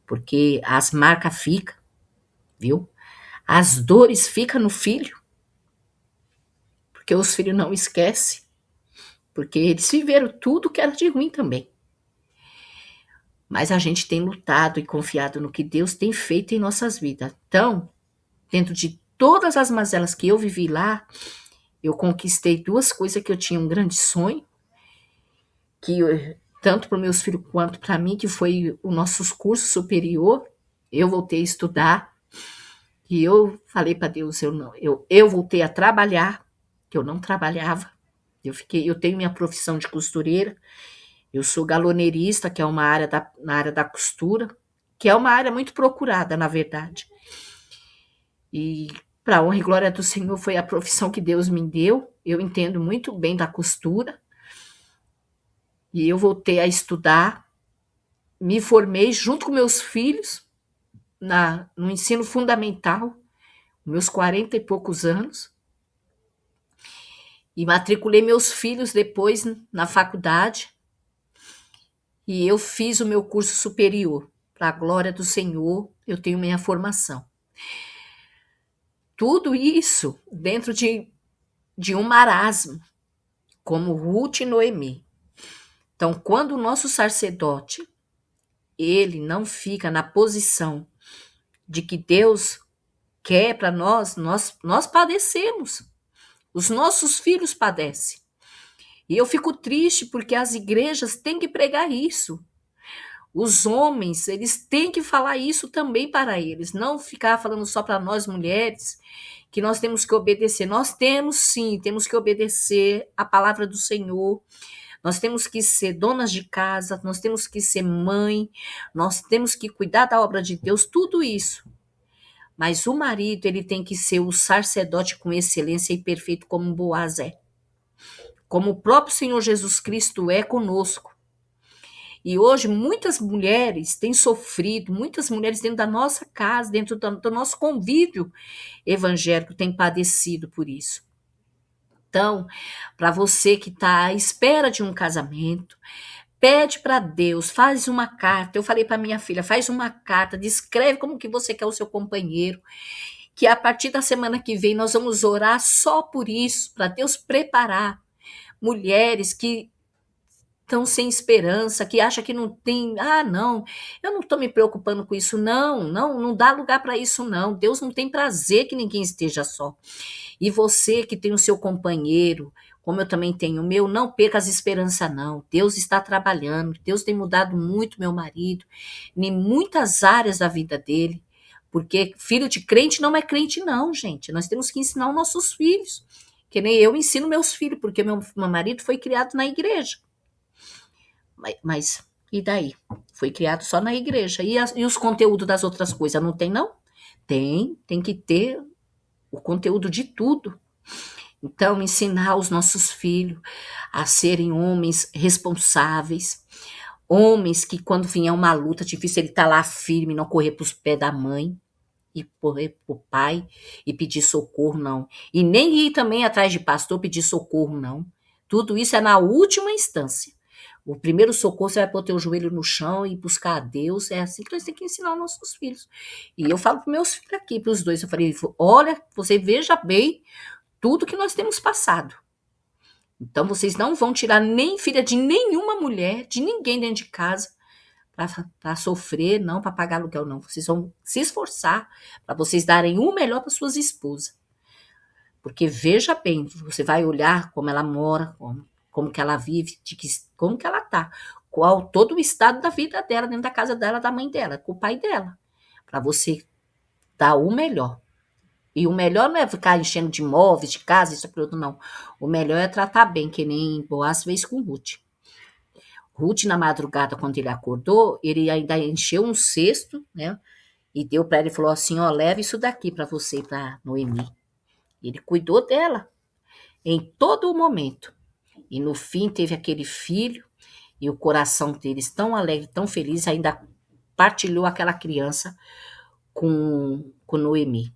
Porque as marcas ficam, viu? As dores ficam no filho. Porque os filhos não esquecem. Porque eles viveram tudo que era de ruim também. Mas a gente tem lutado e confiado no que Deus tem feito em nossas vidas. Então, dentro de todas as mazelas que eu vivi lá, eu conquistei 2 coisas que eu tinha um grande sonho, tanto para os meus filhos quanto para mim, que foi o nosso curso superior. Eu voltei a estudar e eu falei para Deus, eu voltei a trabalhar, que eu não trabalhava. Eu tenho minha profissão de costureira, Eu sou galoneirista, que é uma área na área da costura, que é uma área muito procurada, na verdade. E para honra e glória do Senhor foi a profissão que Deus me deu. Eu entendo muito bem da costura. E eu voltei a estudar, me formei junto com meus filhos no ensino fundamental, meus 40 e poucos anos, e matriculei meus filhos depois na faculdade, e eu fiz o meu curso superior. Para a glória do Senhor, eu tenho minha formação. Tudo isso dentro de um marasmo, como Ruth e Noemi. Então, quando o nosso sacerdote, ele não fica na posição de que Deus quer para nós padecemos. Os nossos filhos padecem. E eu fico triste porque as igrejas têm que pregar isso. Os homens, eles têm que falar isso também para eles, não ficar falando só para nós mulheres que nós temos que obedecer. Nós temos sim, temos que obedecer a palavra do Senhor. Nós temos que ser donas de casa, nós temos que ser mãe, nós temos que cuidar da obra de Deus, tudo isso. Mas o marido, ele tem que ser o sacerdote com excelência e perfeito como Boaz é. Como o próprio Senhor Jesus Cristo é conosco. E hoje muitas mulheres têm sofrido, muitas mulheres dentro da nossa casa, dentro do nosso convívio evangélico, têm padecido por isso. Então, para você que está à espera de um casamento, pede para Deus, faz uma carta. Eu falei para minha filha, faz uma carta, descreve como que você quer o seu companheiro, que a partir da semana que vem nós vamos orar só por isso, para Deus preparar mulheres que estão sem esperança, que acham que não tem, não, eu não estou me preocupando com isso, não dá lugar para isso não, Deus não tem prazer que ninguém esteja só. E você que tem o seu companheiro, como eu também tenho o meu, não perca as esperanças não, Deus está trabalhando, Deus tem mudado muito meu marido, em muitas áreas da vida dele, porque filho de crente não é crente não, gente, nós temos que ensinar os nossos filhos, que nem eu ensino meus filhos, porque meu marido foi criado na igreja. Mas e daí? Foi criado só na igreja. E os conteúdos das outras coisas? Não tem, não? Tem que ter o conteúdo de tudo. Então, ensinar os nossos filhos a serem homens responsáveis, homens que quando vier uma luta difícil, ele tá lá firme, não correr para os pés da mãe e correr pro pai e pedir socorro, não. E nem ir também atrás de pastor pedir socorro, não. Tudo isso é na última instância. O primeiro socorro, você vai pôr teu joelho no chão e buscar a Deus. É assim que nós temos que ensinar os nossos filhos. E eu falo para meus filhos aqui, para os dois, eu falei, olha, você veja bem tudo que nós temos passado. Então, vocês não vão tirar nem filha de nenhuma mulher, de ninguém dentro de casa, para sofrer, não para pagar aluguel, não. Vocês vão se esforçar para vocês darem o melhor para suas esposas. Porque veja bem, você vai olhar como ela mora, como que ela vive, como que ela tá, qual todo o estado da vida dela, dentro da casa dela, da mãe dela, com o pai dela, para você dar o melhor. E o melhor não é ficar enchendo de móveis, de casa, isso tudo, não. O melhor é tratar bem, que nem Boaz fez com Ruth. Ruth, na madrugada, quando ele acordou, ele ainda encheu um cesto, né, e deu para ele e falou assim, leva isso daqui para você, para Noemi. Ele cuidou dela em todo o momento. E no fim teve aquele filho, e o coração deles tão alegre, tão feliz, ainda partilhou aquela criança com Noemi.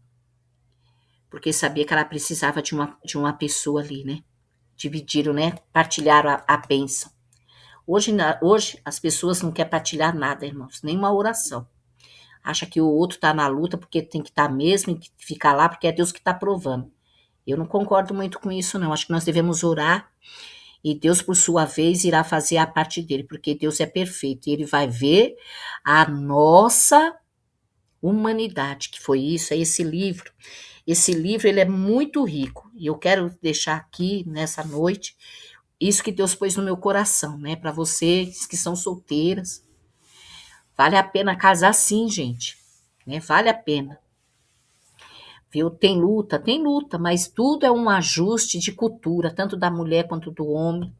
Porque sabia que ela precisava de uma pessoa ali, né? Dividiram, né? Partilharam a bênção. Hoje as pessoas não querem partilhar nada, irmãos, nem uma oração. Acha que o outro está na luta porque tem que estar mesmo e ficar lá porque é Deus que está provando. Eu não concordo muito com isso, não. Acho que nós devemos orar e Deus, por sua vez, irá fazer a parte dele, porque Deus é perfeito e ele vai ver a nossa humanidade, que foi isso, é esse livro. Esse livro, ele é muito rico e eu quero deixar aqui, nessa noite, isso que Deus pôs no meu coração, né? Para vocês que são solteiras. Vale a pena casar sim, gente, né? Vale a pena. viu? Tem luta, mas tudo é um ajuste de cultura, tanto da mulher quanto do homem.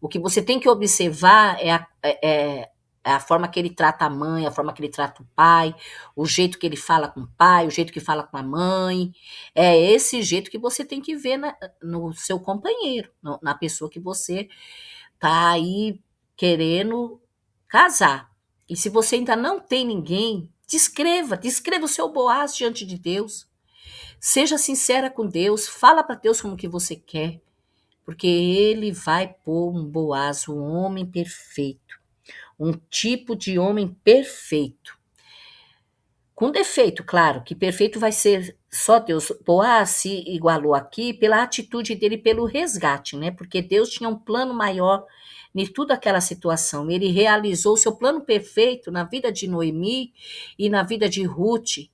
O que você tem que observar é a forma que ele trata a mãe, a forma que ele trata o pai, o jeito que ele fala com o pai, o jeito que fala com a mãe. É esse jeito que você tem que ver no seu companheiro, na pessoa que você tá aí querendo casar. E se você ainda não tem ninguém, descreva o seu Boaz diante de Deus. Seja sincera com Deus, fala para Deus como que você quer, porque ele vai pôr um Boaz, um homem perfeito, um tipo de homem perfeito. Com defeito, claro, que perfeito vai ser só Deus. Boaz se igualou aqui pela atitude dele, pelo resgate, né? Porque Deus tinha um plano maior em toda aquela situação. Ele realizou o seu plano perfeito na vida de Noemi e na vida de Ruth,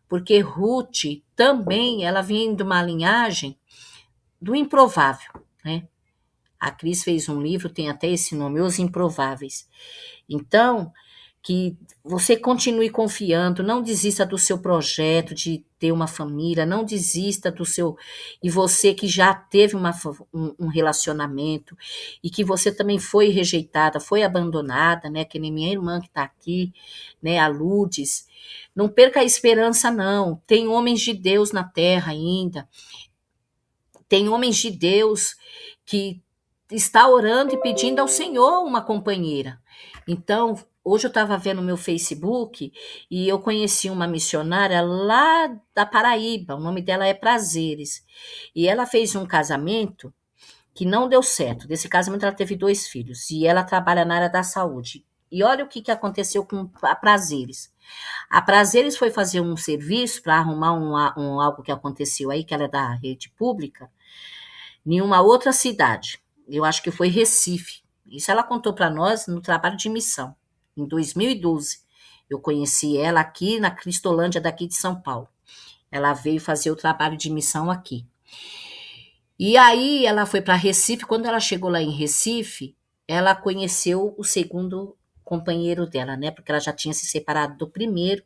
porque Ruth também, ela vem de uma linhagem do improvável, né? A Cris fez um livro, tem até esse nome, Os Improváveis. Então, que você continue confiando, não desista do seu projeto de ter uma família, não desista do seu... E você que já teve um relacionamento e que você também foi rejeitada, foi abandonada, né? Que nem minha irmã que está aqui, né? A Lourdes. Não perca a esperança, não. Tem homens de Deus na terra ainda. Tem homens de Deus que está orando e pedindo ao Senhor uma companheira. Então, hoje eu estava vendo no meu Facebook e eu conheci uma missionária lá da Paraíba, o nome dela é Prazeres. E ela fez um casamento que não deu certo. Desse casamento ela teve 2 filhos e ela trabalha na área da saúde. E olha o que aconteceu com a Prazeres. A Prazeres foi fazer um serviço para arrumar algo que aconteceu aí, que ela é da rede pública, em uma outra cidade. Eu acho que foi Recife. Isso ela contou para nós no trabalho de missão, em 2012. Eu conheci ela aqui na Cristolândia, daqui de São Paulo. Ela veio fazer o trabalho de missão aqui. E aí ela foi para Recife. Quando ela chegou lá em Recife, ela conheceu o segundo companheiro dela, né? Porque ela já tinha se separado do primeiro.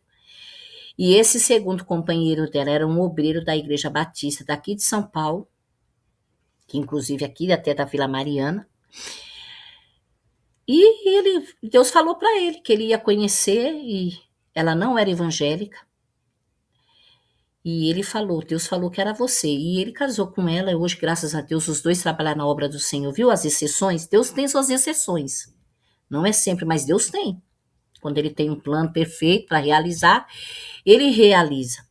E esse segundo companheiro dela era um obreiro da Igreja Batista daqui de São Paulo, que inclusive aqui até da Vila Mariana. E Deus falou para ele que ele ia conhecer, e ela não era evangélica. E ele falou, Deus falou que era você. E ele casou com ela, e hoje, graças a Deus, os dois trabalham na obra do Senhor. Viu as exceções? Deus tem suas exceções. Não é sempre, mas Deus tem. Quando ele tem um plano perfeito para realizar, ele realiza.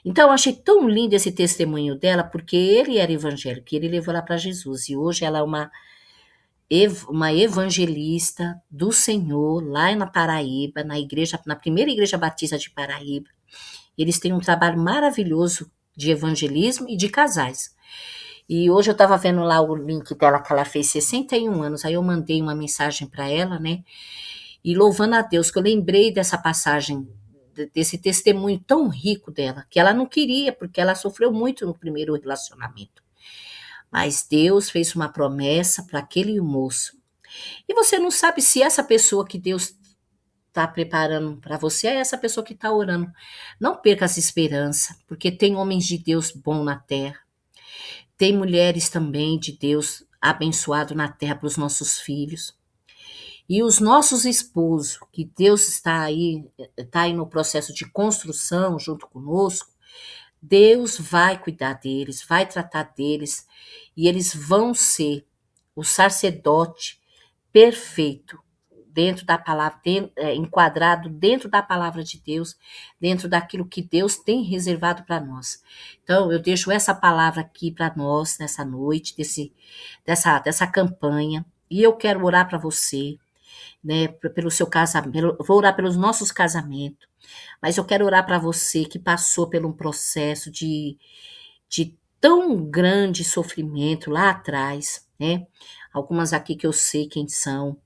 Então, eu achei tão lindo esse testemunho dela, porque ele era evangélico, e ele levou ela para Jesus. E hoje ela é uma evangelista do Senhor, lá na Paraíba, na primeira igreja batista de Paraíba. Eles têm um trabalho maravilhoso de evangelismo e de casais. E hoje eu estava vendo lá o link dela, que ela fez 61 anos, aí eu mandei uma mensagem para ela, né? E louvando a Deus, que eu lembrei dessa passagem, desse testemunho tão rico dela, que ela não queria, porque ela sofreu muito no primeiro relacionamento. Mas Deus fez uma promessa para aquele moço. E você não sabe se essa pessoa que Deus está preparando para você é essa pessoa que está orando. Não perca essa esperança, porque tem homens de Deus bom na terra. Tem mulheres também de Deus abençoado na terra para os nossos filhos. E os nossos esposos, que Deus está aí no processo de construção junto conosco, Deus vai cuidar deles, vai tratar deles, e eles vão ser o sacerdote perfeito dentro da palavra, enquadrado dentro da palavra de Deus, dentro daquilo que Deus tem reservado para nós. Então, eu deixo essa palavra aqui para nós nessa noite, dessa campanha, e eu quero orar para você, né, pelo seu casamento, vou orar pelos nossos casamentos, mas eu quero orar para você que passou por um processo de tão grande sofrimento lá atrás, né? Algumas aqui que eu sei quem são,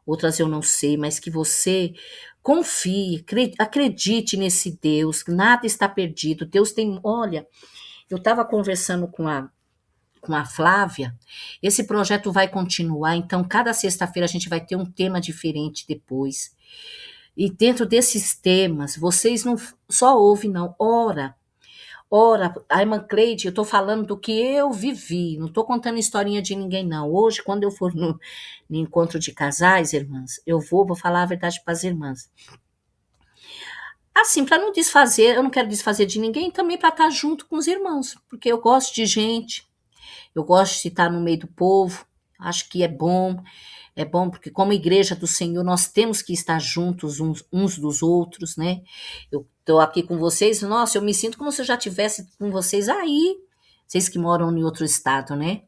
outras eu não sei, mas que você confie, acredite nesse Deus, nada está perdido. Deus tem, olha, eu estava conversando com a Flávia, esse projeto vai continuar, então cada sexta-feira a gente vai ter um tema diferente depois. E dentro desses temas, vocês não só ouvem, não, ora Ora, a irmã Cleide, eu estou falando do que eu vivi, não estou contando historinha de ninguém, não. Hoje, quando eu for no encontro de casais, irmãs, eu vou falar a verdade para as irmãs. Assim, para não desfazer, eu não quero desfazer de ninguém, também para estar junto com os irmãos, porque eu gosto de gente, eu gosto de estar no meio do povo, acho que é bom porque como igreja do Senhor nós temos que estar juntos uns dos outros, né? Eu estou aqui com vocês, nossa, eu me sinto como se eu já estivesse com vocês aí, vocês que moram em outro estado, né?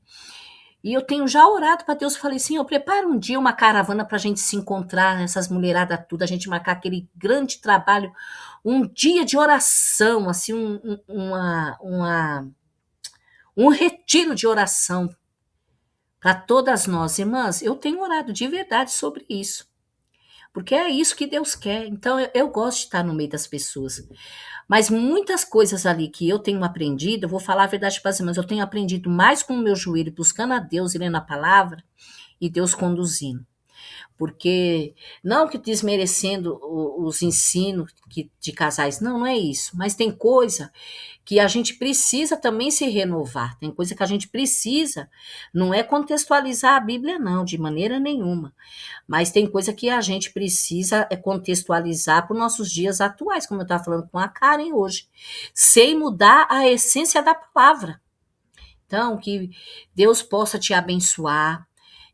E eu tenho já orado para Deus, falei, Senhor, prepara um dia uma caravana para a gente se encontrar, essas mulheradas tudo, a gente marcar aquele grande trabalho, um dia de oração, assim, um retiro de oração para todas nós. Irmãs, eu tenho orado de verdade sobre isso, porque é isso que Deus quer. Então, eu gosto de estar no meio das pessoas. Mas muitas coisas ali que eu tenho aprendido, eu vou falar a verdade para as irmãs, eu tenho aprendido mais com o meu joelho, buscando a Deus e lendo a palavra, e Deus conduzindo. Porque, não que desmerecendo os ensinos de casais, não, não é isso. Mas tem coisa que a gente precisa também se renovar. Tem coisa que a gente precisa, não é contextualizar a Bíblia, não, de maneira nenhuma. Mas tem coisa que a gente precisa contextualizar para os nossos dias atuais, como eu estava falando com a Karen hoje, sem mudar a essência da palavra. Então, que Deus possa te abençoar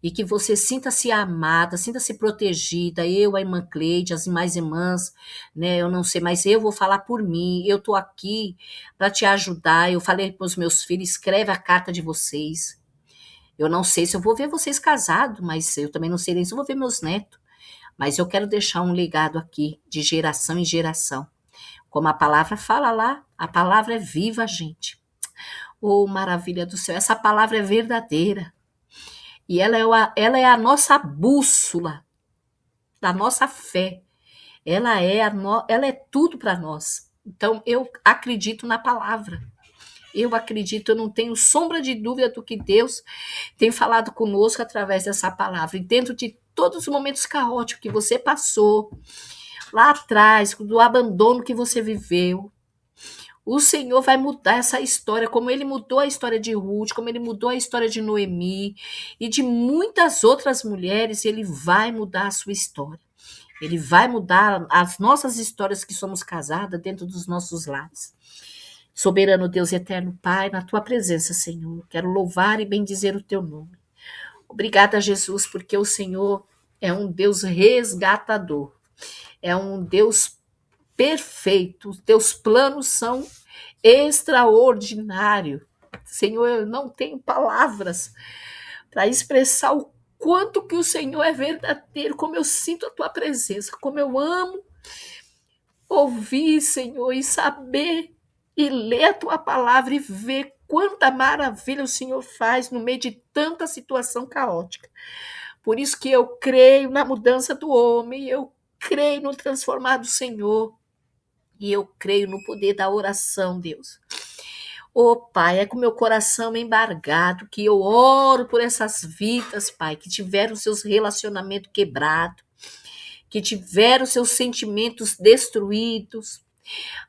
e que você sinta-se amada, sinta-se protegida. Eu, a irmã Cleide, as demais irmãs, né? Eu não sei, mas eu vou falar por mim. Eu tô aqui para te ajudar. Eu falei para os meus filhos, escreve a carta de vocês. Eu não sei se eu vou ver vocês casados, mas eu também não sei nem se eu vou ver meus netos. Mas eu quero deixar um legado aqui, de geração em geração. Como a palavra fala lá, a palavra é viva, gente. Oh, maravilha do céu, essa palavra é verdadeira. E ela é a nossa bússola da nossa fé. Ela é tudo para nós. Então, eu acredito na palavra. Eu acredito, eu não tenho sombra de dúvida do que Deus tem falado conosco através dessa palavra. E dentro de todos os momentos caóticos que você passou, lá atrás, do abandono que você viveu, o Senhor vai mudar essa história, como Ele mudou a história de Ruth, como Ele mudou a história de Noemi e de muitas outras mulheres, Ele vai mudar a sua história. Ele vai mudar as nossas histórias que somos casadas dentro dos nossos lares. Soberano Deus e eterno Pai, na Tua presença, Senhor, quero louvar e bendizer o Teu nome. Obrigada, Jesus, porque o Senhor é um Deus resgatador, é um Deus perfeito, os teus planos são extraordinários. Senhor, eu não tenho palavras para expressar o quanto que o Senhor é verdadeiro, como eu sinto a tua presença, como eu amo ouvir, Senhor, e saber e ler a tua palavra e ver quanta maravilha o Senhor faz no meio de tanta situação caótica. Por isso que eu creio na mudança do homem, eu creio no transformar do Senhor. E eu creio no poder da oração, Deus. Ô, Pai, é com meu coração embargado que eu oro por essas vidas, Pai, que tiveram seus relacionamentos quebrados, que tiveram seus sentimentos destruídos.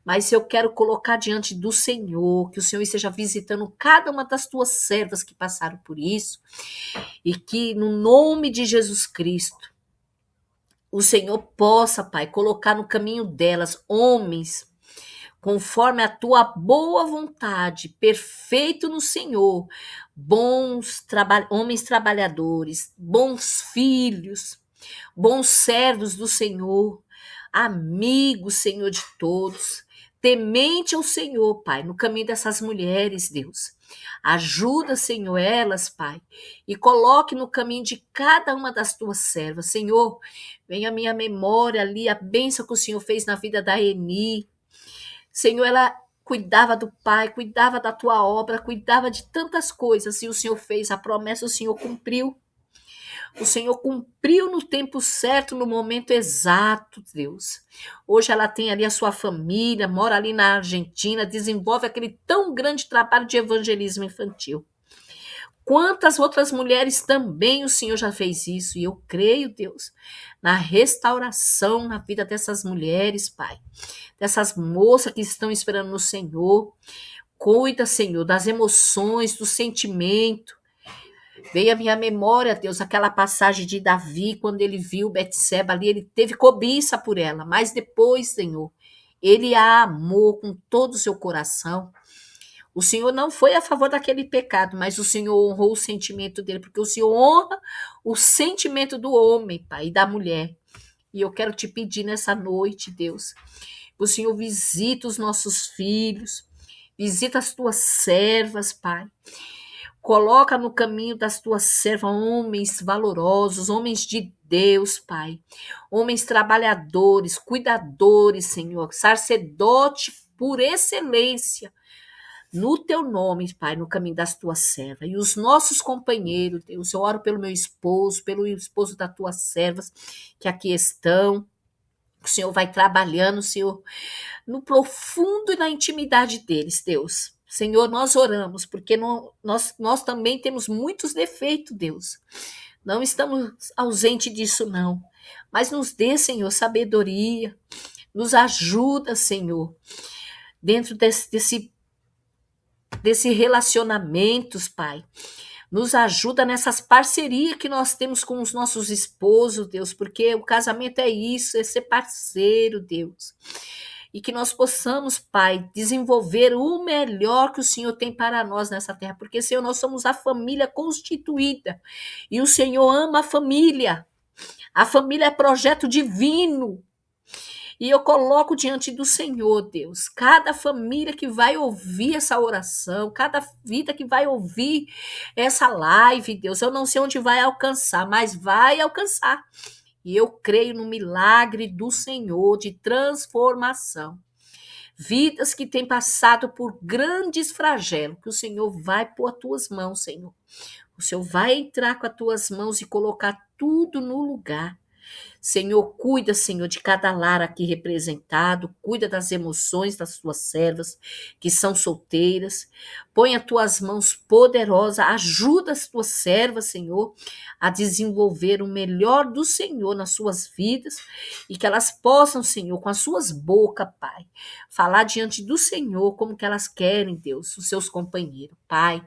Mas eu quero colocar diante do Senhor, que o Senhor esteja visitando cada uma das tuas servas que passaram por isso, e que, no nome de Jesus Cristo, o Senhor possa, Pai, colocar no caminho delas homens conforme a tua boa vontade, perfeito no Senhor, homens trabalhadores, bons filhos, bons servos do Senhor, amigos, Senhor, de todos, temente ao Senhor, Pai, no caminho dessas mulheres, Deus. Ajuda, Senhor, elas, Pai, e coloque no caminho de cada uma das tuas servas. Senhor, venha à minha memória ali a bênção que o Senhor fez na vida da Eni. Senhor, ela cuidava do Pai, cuidava da tua obra, cuidava de tantas coisas, e o Senhor fez a promessa, o Senhor cumpriu. O Senhor cumpriu no tempo certo, no momento exato, Deus. Hoje ela tem ali a sua família, mora ali na Argentina, desenvolve aquele tão grande trabalho de evangelismo infantil. Quantas outras mulheres também o Senhor já fez isso, e eu creio, Deus, na restauração na vida dessas mulheres, Pai, dessas moças que estão esperando no Senhor. Cuida, Senhor, das emoções, do sentimento. Veio à minha memória, Deus, aquela passagem de Davi, quando ele viu Betseba ali, ele teve cobiça por ela, mas depois, Senhor, ele a amou com todo o seu coração. O Senhor não foi a favor daquele pecado, mas o Senhor honrou o sentimento dele, porque o Senhor honra o sentimento do homem, Pai, e da mulher. E eu quero te pedir nessa noite, Deus, o Senhor visita os nossos filhos, visita as tuas servas, Pai. Coloca no caminho das tuas servas homens valorosos, homens de Deus, Pai. Homens trabalhadores, cuidadores, Senhor, sacerdote por excelência. No teu nome, Pai, no caminho das tuas servas. E os nossos companheiros, Deus, eu oro pelo meu esposo, pelo esposo das tuas servas que aqui estão. O Senhor vai trabalhando, Senhor, no profundo e na intimidade deles, Deus. Senhor, nós oramos, porque nós também temos muitos defeitos, Deus. Não estamos ausentes disso, não. Mas nos dê, Senhor, sabedoria. Nos ajuda, Senhor, dentro desse relacionamentos, Pai. Nos ajuda nessas parcerias que nós temos com os nossos esposos, Deus, porque o casamento é isso, é ser parceiro, Deus. E que nós possamos, Pai, desenvolver o melhor que o Senhor tem para nós nessa terra, porque, Senhor, nós somos a família constituída, e o Senhor ama a família. A família é projeto divino. E eu coloco diante do Senhor, Deus, cada família que vai ouvir essa oração, cada vida que vai ouvir essa live, Deus, eu não sei onde vai alcançar, mas vai alcançar. E eu creio no milagre do Senhor de transformação. Vidas que têm passado por grandes flagelos, que o Senhor vai pôr as tuas mãos, Senhor. O Senhor vai entrar com as tuas mãos e colocar tudo no lugar. Senhor, cuida, Senhor, de cada lar aqui representado, cuida das emoções das tuas servas que são solteiras, põe as tuas mãos poderosas, ajuda as tuas servas, Senhor, a desenvolver o melhor do Senhor nas suas vidas e que elas possam, Senhor, com as suas bocas, Pai, falar diante do Senhor como que elas querem, Deus, os seus companheiros, Pai.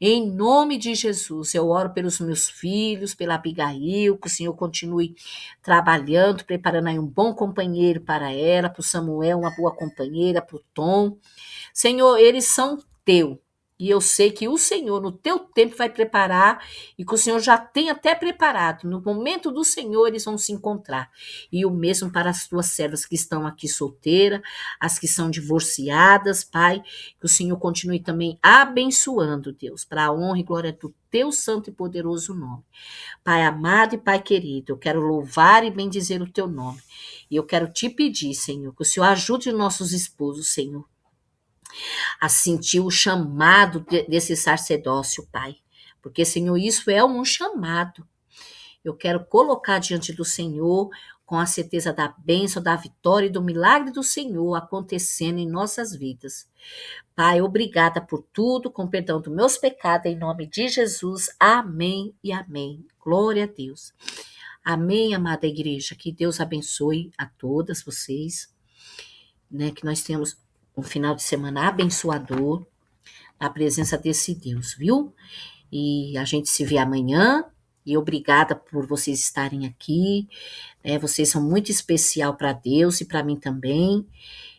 Em nome de Jesus, eu oro pelos meus filhos, pela Abigail, que o Senhor continue trabalhando, preparando aí um bom companheiro para ela, para o Samuel, uma boa companheira, para o Tom. Senhor, eles são teu. E eu sei que o Senhor, no teu tempo, vai preparar e que o Senhor já tem até preparado. No momento do Senhor, eles vão se encontrar. E o mesmo para as tuas servas que estão aqui solteiras, as que são divorciadas, Pai. Que o Senhor continue também abençoando, Deus, para a honra e glória do teu santo e poderoso nome. Pai amado e Pai querido, eu quero louvar e bendizer o teu nome. E eu quero te pedir, Senhor, que o Senhor ajude os nossos esposos, Senhor, a sentir o chamado desse sacerdócio, Pai. Porque, Senhor, isso é um chamado. Eu quero colocar diante do Senhor com a certeza da bênção, da vitória e do milagre do Senhor acontecendo em nossas vidas. Pai, obrigada por tudo, com perdão dos meus pecados, em nome de Jesus. Amém e amém. Glória a Deus. Amém, amada igreja. Que Deus abençoe a todas vocês, né? Que nós temos um final de semana abençoador na presença desse Deus, viu? E a gente se vê amanhã. E obrigada por vocês estarem aqui. Vocês são muito especial para Deus e para mim também.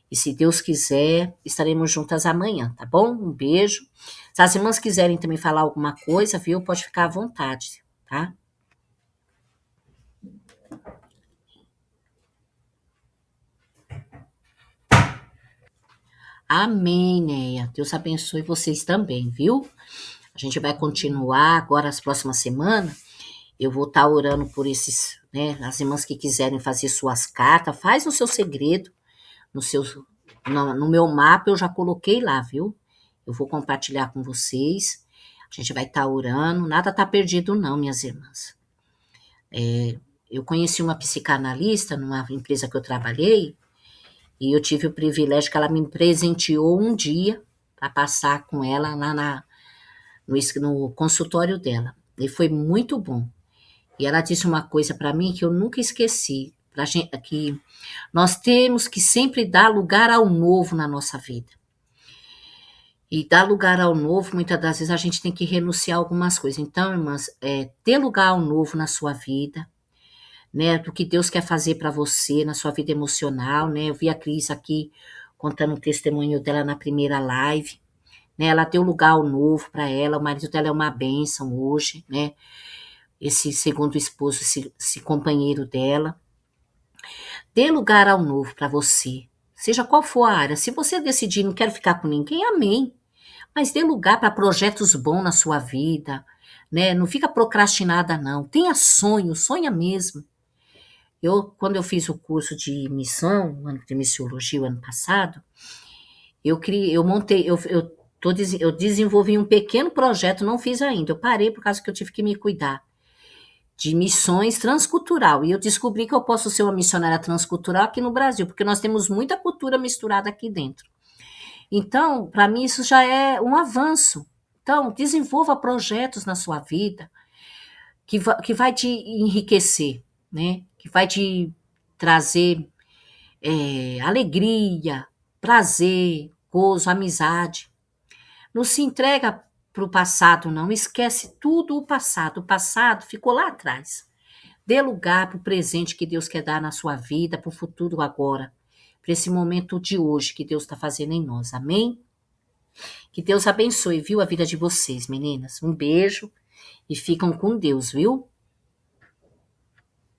E se Deus quiser, estaremos juntas amanhã, tá bom? Um beijo. Se as irmãs quiserem também falar alguma coisa, viu? Pode ficar à vontade, tá? Amém, Neia. Deus abençoe vocês também, viu? A gente vai continuar agora as próximas semanas. Eu vou estar orando por esses, né? As irmãs que quiserem fazer suas cartas, faz no seu segredo, no meu mapa eu já coloquei lá, viu? Eu vou compartilhar com vocês. A gente vai estar orando. Nada está perdido não, minhas irmãs. Eu conheci uma psicanalista numa empresa que eu trabalhei e eu tive o privilégio que ela me presenteou um dia para passar com ela lá no consultório dela. E foi muito bom. E ela disse uma coisa para mim que eu nunca esqueci, pra gente, que nós temos que sempre dar lugar ao novo na nossa vida. E dar lugar ao novo, muitas das vezes a gente tem que renunciar a algumas coisas. Então, irmãs, ter lugar ao novo na sua vida, né, do que Deus quer fazer para você, na sua vida emocional, né? Eu vi a Cris aqui contando o testemunho dela na primeira live, né? Ela deu lugar ao novo para ela, o marido dela é uma bênção hoje, né? Esse segundo esposo, esse companheiro dela. Dê lugar ao novo para você, seja qual for a área. Se você decidir não quero ficar com ninguém, amém. Mas dê lugar para projetos bons na sua vida, né? Não fica procrastinada, não. Tenha sonho, sonha mesmo. Quando eu fiz o curso de missão, de missiologia, o ano passado, eu montei, eu desenvolvi um pequeno projeto, não fiz ainda. Eu parei por causa que eu tive que me cuidar de missões transcultural. E eu descobri que eu posso ser uma missionária transcultural aqui no Brasil, porque nós temos muita cultura misturada aqui dentro. Então, para mim, isso já é um avanço. Então, desenvolva projetos na sua vida que vai te enriquecer, né? Que vai te trazer alegria, prazer, gozo, amizade. Não se entrega para o passado, não. Esquece tudo o passado. O passado ficou lá atrás. Dê lugar para o presente que Deus quer dar na sua vida, para o futuro agora, para esse momento de hoje que Deus está fazendo em nós. Amém? Que Deus abençoe, viu, a vida de vocês, meninas. Um beijo e ficam com Deus, viu?